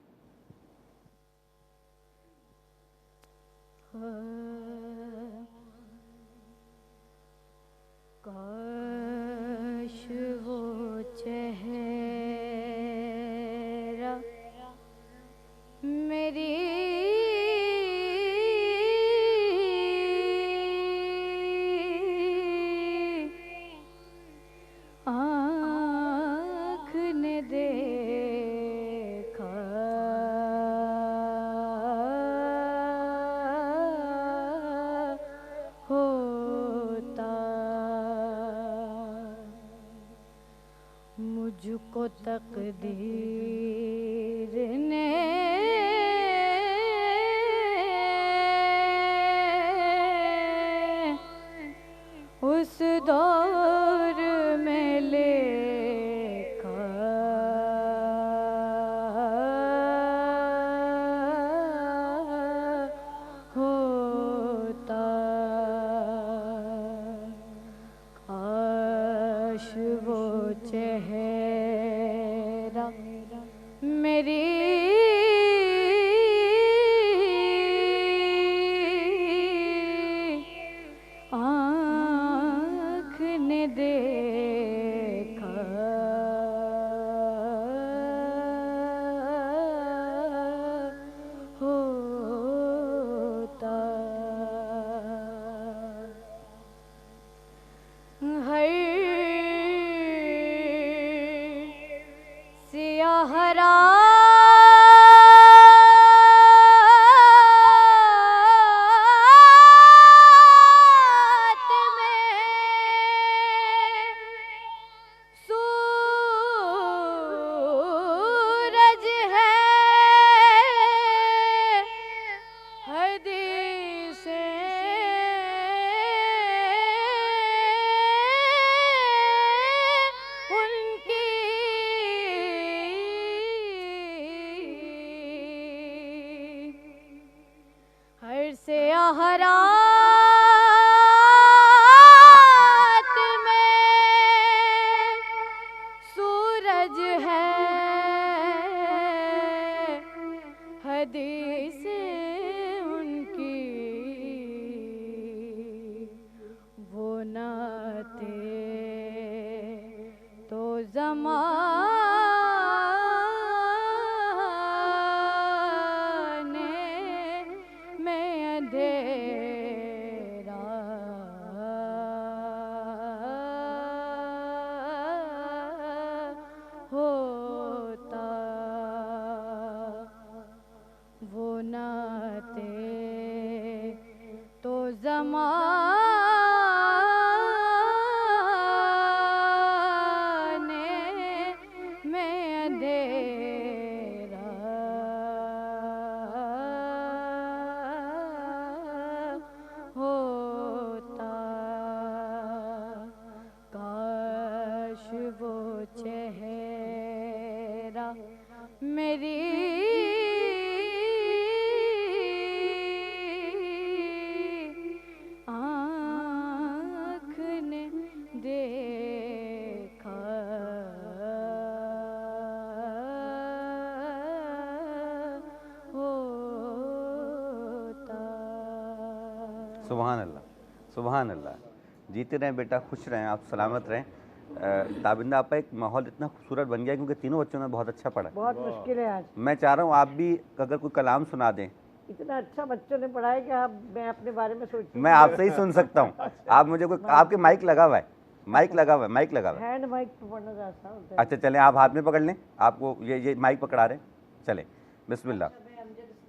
کاش وہ چہرہ میری آنکھ نے دیکھا ہوتا، مجھ کو تقدیر نے اس دور میں لکھا ہوتا، کاش وہ چہرہ میری آنکھ نے دیکھا ہوتا، ہر سیاہ رات میں سورج ہے، حدیثیں ان کی ہر سیاہ رات میں سورج ہے، حدیثیں ان کی وہ نہ تھے تو زمانے میں اندھیرا ہوتا، وہ نہ تھے تو زمانے میں اندھیرا ہوتا، کاش وہ چہرہ میری آنکھ نے دیکھا ہوتا۔ سبحان اللہ، سبحان اللہ، جیتے رہیں بیٹا، خوش رہیں آپ، سلامت رہیں۔ تابندہ آپا، ایک ماحول اتنا خوبصورت بن گیا کیونکہ تینوں بچوں نے بہت اچھا پڑھا۔ بہت مشکل ہے آج، میں چاہ رہا ہوں آپ بھی اگر کوئی کلام سنا دیں۔ اتنا اچھا بچوں نے پڑھا ہے کہ اب میں اپنے بارے میں سوچتی میں آپ سے ہی سن سکتا ہوں، آپ مجھے کوئی، آپ کے مائک لگا ہوا ہے، مائک لگا ہوا ہے، مائک لگا ہوا ہے۔ ہینڈ مائک پہ پڑھنا چاہتا ہوں۔ اچھا چلیں، آپ ہاتھ میں پکڑ لیں، آپ کو یہ مائک پکڑا رہے ہیں، چلیں بسم اللہ۔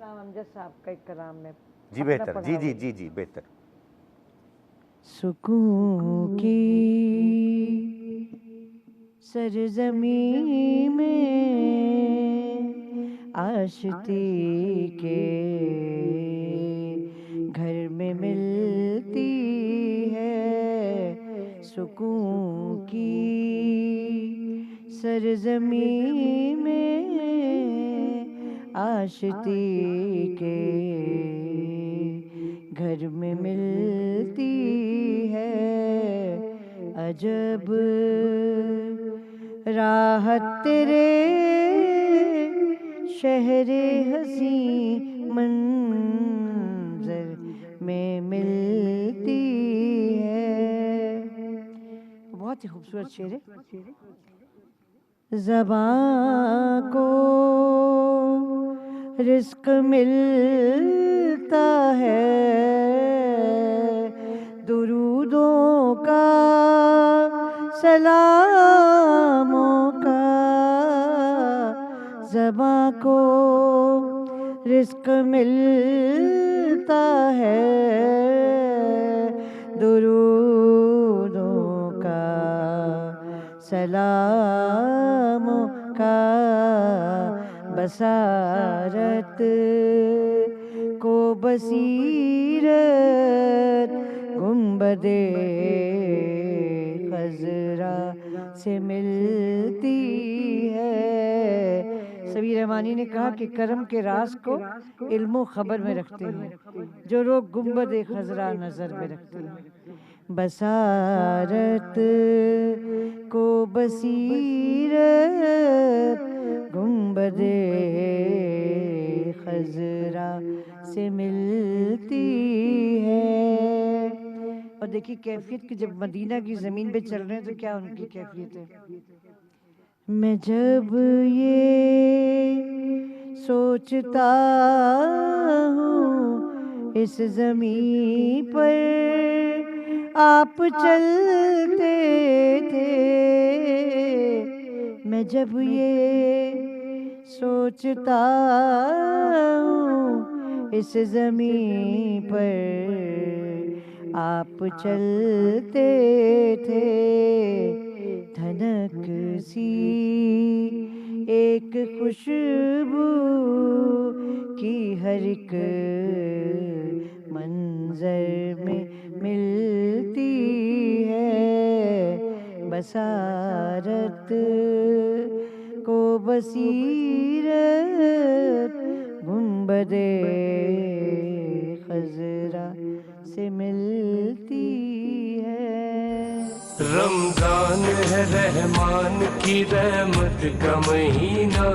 امجد صاحب کا ایک کلام میں جی بہتر، جی جی جی جی بہتر۔ سکون کی سرزمین میں آشتی کے گھر میں ملتی ہے، سکون کی سرزمین میں آشتی کے گھر میں ملتی ہے، عجب راحت تیرے شہر حسین منظر میں ملتی ہے، بہت ہی خوبصورت شعر ہے. زباں کو رزق ملتا ہے درودوں کا سلاموں کا. زباں کو رزق ملتا ہے درودوں کا سلاموں کا. بصارت کو بصیرت گنبد خضرا سے ملتی ہے. سبی رحمانی نے کہا کہ کرم کے راز کو علم و خبر میں رکھتے ہیں جو لوگ گنبد خضرا نظر میں رکھتے ہیں. بصارت کو بصیرت گنبد خضرا سے ملتی ہے. اور دیکھیے کیفیت کہ جب مدینہ کی زمین پہ چل رہے ہیں تو کیا ان کی کیفیت ہے. میں جب یہ سوچتا ہوں اس زمین پر آپ چلتے تھے. میں جب یہ سوچتا ہوں اس زمین پر آپ چلتے تھے. دھنک سی ایک خوشبو کی ہر ایک منظر میں ملتی ہے. بصارت کو بصیرت گنبد خضرا سے ملتی ہے. رمضان ہے رحمان کی رحمت کا مہینہ.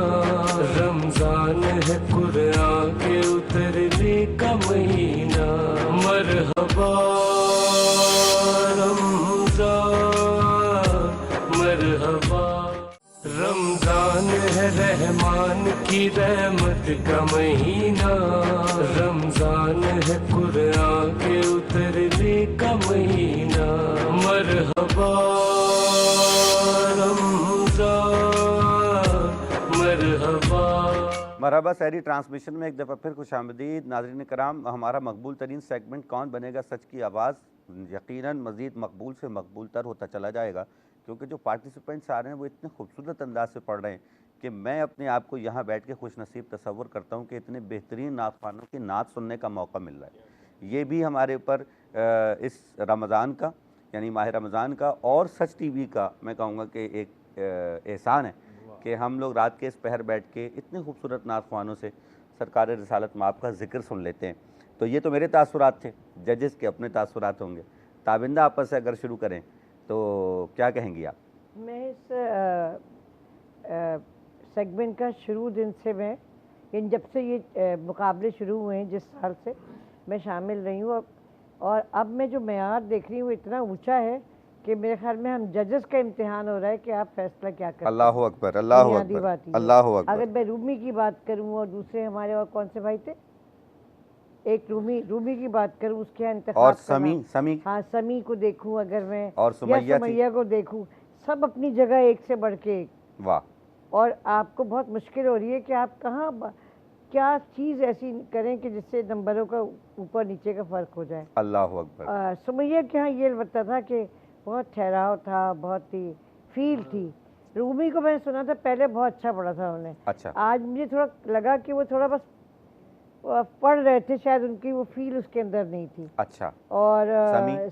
رمضان ہے قرآن کے اترنے کا مہینہ. مرحبا رمضان مرحبا. رمضان ہے رحمان کی رحمت کا مہینہ. رمضان ہے قرآن کے اترنے کا مہینہ. مرحبا رمضان مرحبا. مرحبا سحری ٹرانسمیشن میں ایک دفعہ پھر خوش آمدید. ناظرین کرام، ہمارا مقبول ترین سیگمنٹ کون بنے گا سچ کی آواز یقیناً مزید مقبول سے مقبول تر ہوتا چلا جائے گا، کیونکہ جو پارٹیسپینٹس آ رہے ہیں وہ اتنے خوبصورت انداز سے پڑھ رہے ہیں کہ میں اپنے آپ کو یہاں بیٹھ کے خوش نصیب تصور کرتا ہوں کہ اتنے بہترین نعت خوانوں کی نعت سننے کا موقع مل رہا ہے. یہ بھی ہمارے اوپر اس رمضان کا یعنی ماہ رمضان کا اور سچ ٹی وی کا میں کہوں گا کہ ایک احسان ہے کہ ہم لوگ رات کے اس پہر بیٹھ کے اتنے خوبصورت نعت خوانوں سے سرکار رسالت مآب کا ذکر سن لیتے ہیں. تو یہ تو میرے تاثرات تھے، ججز کے اپنے تاثرات ہوں گے. تابندہ آپس سے اگر شروع کریں تو کیا کہیں گی آپ؟ میں اس سیگمنٹ کا شروع دن سے جب سے یہ مقابلے شروع ہوئے ہیں جس سال سے میں شامل رہی ہوں، اور اب میں جو معیار دیکھ رہی ہوں وہ اتنا اونچا ہے کہ میرے خیال میں ہم ججز کا امتحان ہو رہا ہے کہ آپ فیصلہ کیا کریں. اللہ اکبر اللہ اکبر اللہ اکبر. اگر میں رومی کی بات کروں اور دوسرے ہمارے اور کون سے بھائی تھے، ایک رومی کی بات کروں اس کے انتخاب اور سمی ہاں سمی کو دیکھوں اگر میں اور سمیہ کو دیکھوں، سب اپنی جگہ ایک سے بڑھ کے ایک. واہ. اور آپ کو بہت مشکل ہو رہی ہے کہ آپ کہاں کیا چیز ایسی کریں کہ جس سے نمبروں کا اوپر نیچے کا فرق ہو جائے. اللہ اکبر. سمیہ کے ہاں یہ البتہ تھا کہ بہت ٹھہراؤ تھا، بہت ہی فیل تھی. رومی کو میں نے سنا تھا پہلے بہت اچھا پڑھا تھا انہوں نے. اچھا. آج مجھے تھوڑا لگا کہ وہ تھوڑا بس پڑھ رہے تھے، شاید ان کی وہ فیل اس کے اندر نہیں تھی. اچھا. اور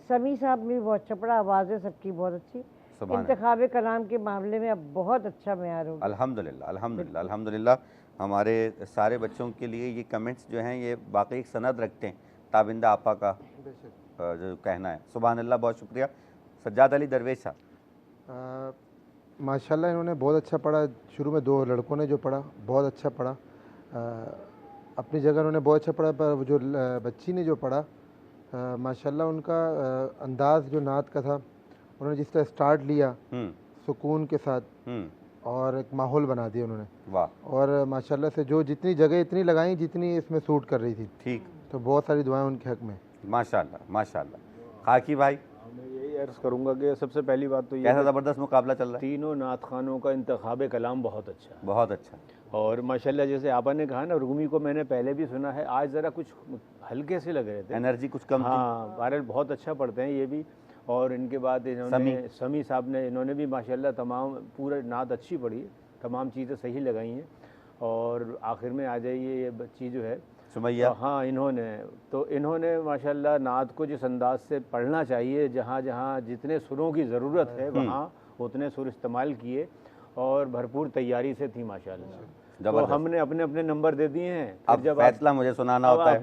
سمی صاحب نے بھی بہت اچھا پڑھا، آوازیں سب کی بہت اچھی. انتخاب کلام کے معاملے میں اب بہت اچھا معیار ہوگا. الحمدللہ الحمدللہ الحمدللہ. ہمارے سارے بچوں کے لیے یہ کمنٹس جو ہیں یہ واقعی ایک سند رکھتے ہیں تابندہ آپا کا جو کہنا ہے. سبحان اللہ، بہت شکریہ. سجاد علی درویش صاحب. ماشاءاللہ انہوں نے بہت اچھا پڑھا. شروع میں دو لڑکوں نے جو پڑھا بہت اچھا پڑھا، اپنی جگہ انہوں نے بہت اچھا پڑھا. پر جو بچی نے جو پڑھا ماشاءاللہ ان کا انداز جو نعت کا تھا انہوں نے جس طرح اسٹارٹ لیا سکون کے ساتھ اور ایک ماحول بنا دیا انہوں نے. واہ. اور ماشاءاللہ سے جو جتنی جگہ اتنی لگائیں جتنی اس میں سوٹ کر رہی تھی. ٹھیک. تو بہت ساری دعائیں ان کے حق میں. ماشاءاللہ ماشاءاللہ. خاکی بھائی میں یہی عرض کروں گا کہ سب سے پہلی بات تو یہ کیسا زبردست مقابلہ چل رہا ہے. تینوں نعت خوانوں کا انتخاب کلام بہت اچھا ہے. بہت اچھا. اور ماشاءاللہ جیسے آپ نے کہا نا رومی کو میں نے پہلے بھی سنا ہے, آج ذرا کچھ ہلکے سے لگ رہے تھے, انرجی کچھ کم تھی. ہاں بہرحال بہت اچھا پڑھتے ہیں یہ بھی. اور ان کے بعد انہوں نے سمی صاحب نے انہوں نے بھی ماشاءاللہ تمام پورے نعت اچھی پڑھی, تمام چیزیں صحیح لگائی ہیں. اور آخر میں آ جائیے یہ بچی جو ہے سمیہ, ہاں انہوں نے ماشاءاللہ نعت کو جس انداز سے پڑھنا چاہیے, جہاں جہاں جتنے سروں کی ضرورت ہے وہاں اتنے سر استعمال کیے اور بھرپور تیاری سے تھی ماشاءاللہ. تو ہم نے اپنے اپنے نمبر دے دیے ہیں. اب فیصلہ مجھے سنانا ہوتا ہے,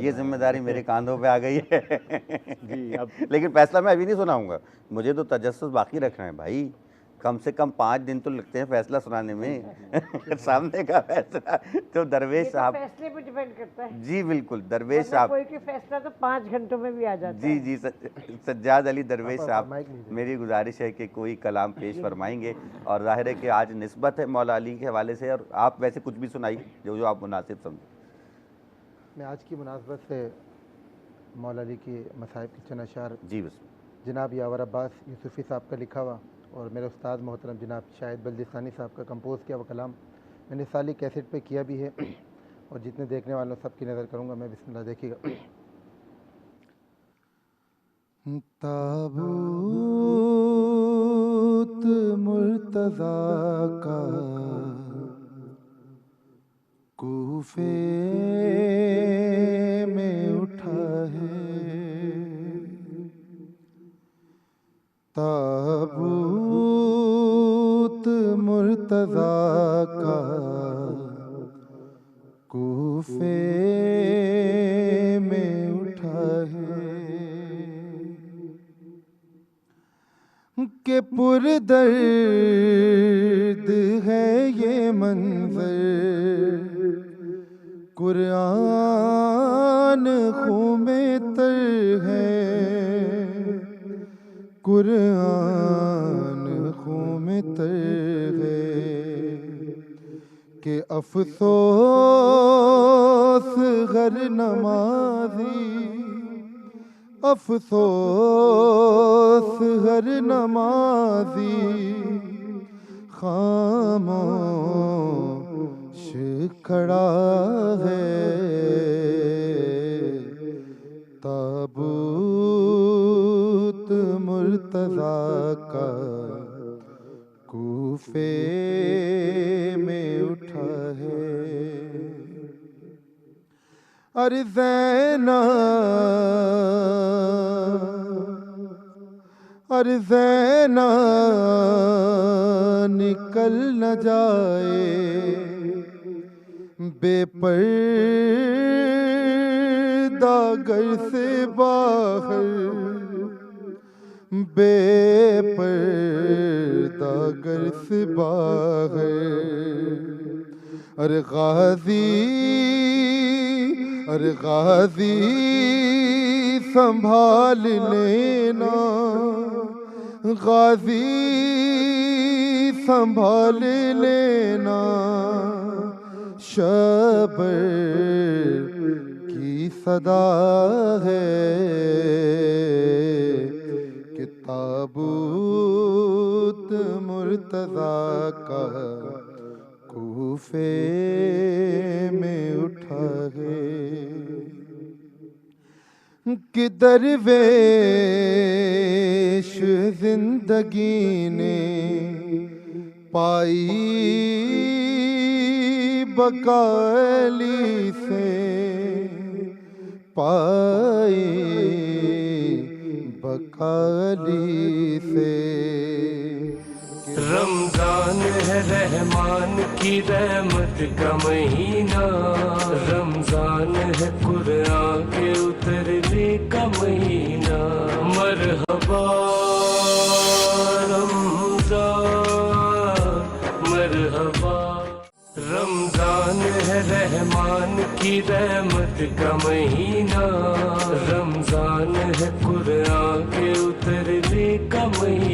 یہ ذمہ داری میرے کاندھوں پہ آ گئی ہے. جی لیکن فیصلہ میں ابھی نہیں سناؤں گا, مجھے تو تجسس باقی رکھنا ہے بھائی. کم سے کم 5 دن تو لگتے ہیں فیصلہ سنانے میں. سامنے کا فیصلہ تو درویش صاحب فیصلے پہ ڈیپینڈ کرتا ہے. جی بالکل, درویش صاحب کوئی کہ فیصلہ تو 5 گھنٹوں میں بھی آ جاتا ہے. جی سجاد علی درویش صاحب, میری گزارش ہے کہ کوئی کلام پیش فرمائیں گے. اور ظاہر ہے کہ آج نسبت ہے مولا علی کے حوالے سے, اور آپ ویسے کچھ بھی سنائیے جو آپ مناسب سمجھیں. میں آج کی مناسبت سے مولا علی کی مصائب کے چند اشعار جی بس جناب یاور عباس یوسفی صاحب کا لکھا ہوا اور میرے استاد محترم جناب شاہد بلدستانی صاحب کا کمپوز کیا ہوا کلام میں نے سالی کیسٹ پہ کیا بھی ہے, اور جتنے دیکھنے والوں سب کی نظر کروں گا میں. بسم اللہ, دیکھیے گا. تابوت مرتضیٰ کا کوفے میں اٹھا ہے, تابوت مرتضیٰ کا کوفے میں اٹھا ہے کہ پر درد ہے یہ منظر, قرآن خوں میں تر ہے, قرآن خوں میں تر ہے کہ افسوس غر نمازی, افسوس ہر نمازی خاموش کھڑا ہے, تابوت مرتضیٰ کا کوفے میں اٹھا ہے. ارزینا نکل نہ جائے بے پردہ گھر سے باہر, بے پردہ گھر سے باہر. ارے غازی سنبھال لینا, غازی سنبھال لینا, شبر کی صدا ہے کہ تابوت مرتضیٰ کا کوفے میں اٹھا ہے کہ درویش زندگی نے پائی بقالی سے, پائی بقالی سے. رمضان ہے رحمان کی رحمت کا مہینہ, رمضان ہے قرآن کے اترنے کا مہینہ. مرحبا رمضان مرحبا, رمضان ہے رحمان کی رحمت کا مہینہ, رمضان ہے قرآن کے اترنے کا مہینہ.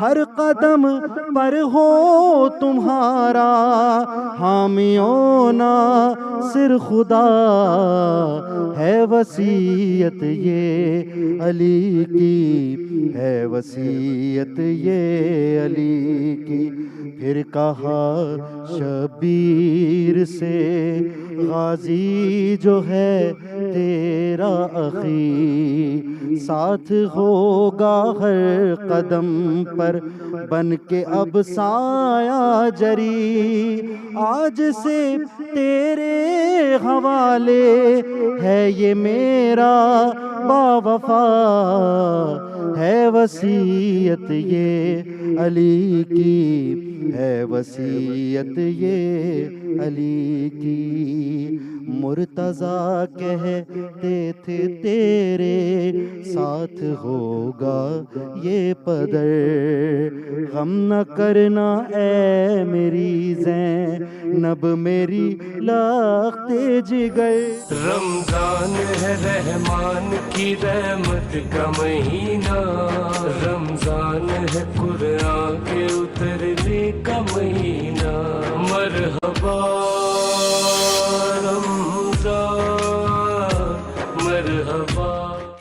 ہر قدم پر ہو تمہارا حامیوں ناصر خدا ہے وصیت یہ علی کی ہے وصیت یہ علی کی پھر کہا شبیر سے غازی جو ہے تیرا اخی ساتھ ہوگا ہر قدم پر بن کے اب سایہ جری آج سے تیرے حوالے ہے یہ میرا باوفا ہے وصیت یہ علی کی ہے وصیت یہ علی کی مرتضیٰ کہتے تھے تیرے ساتھ ہوگا یہ پدر غم نہ کرنا اے میری زینب میری لخت جگر رمضان ہے رحمان کی رحمت کا مہینہ رمضان ہے قرآن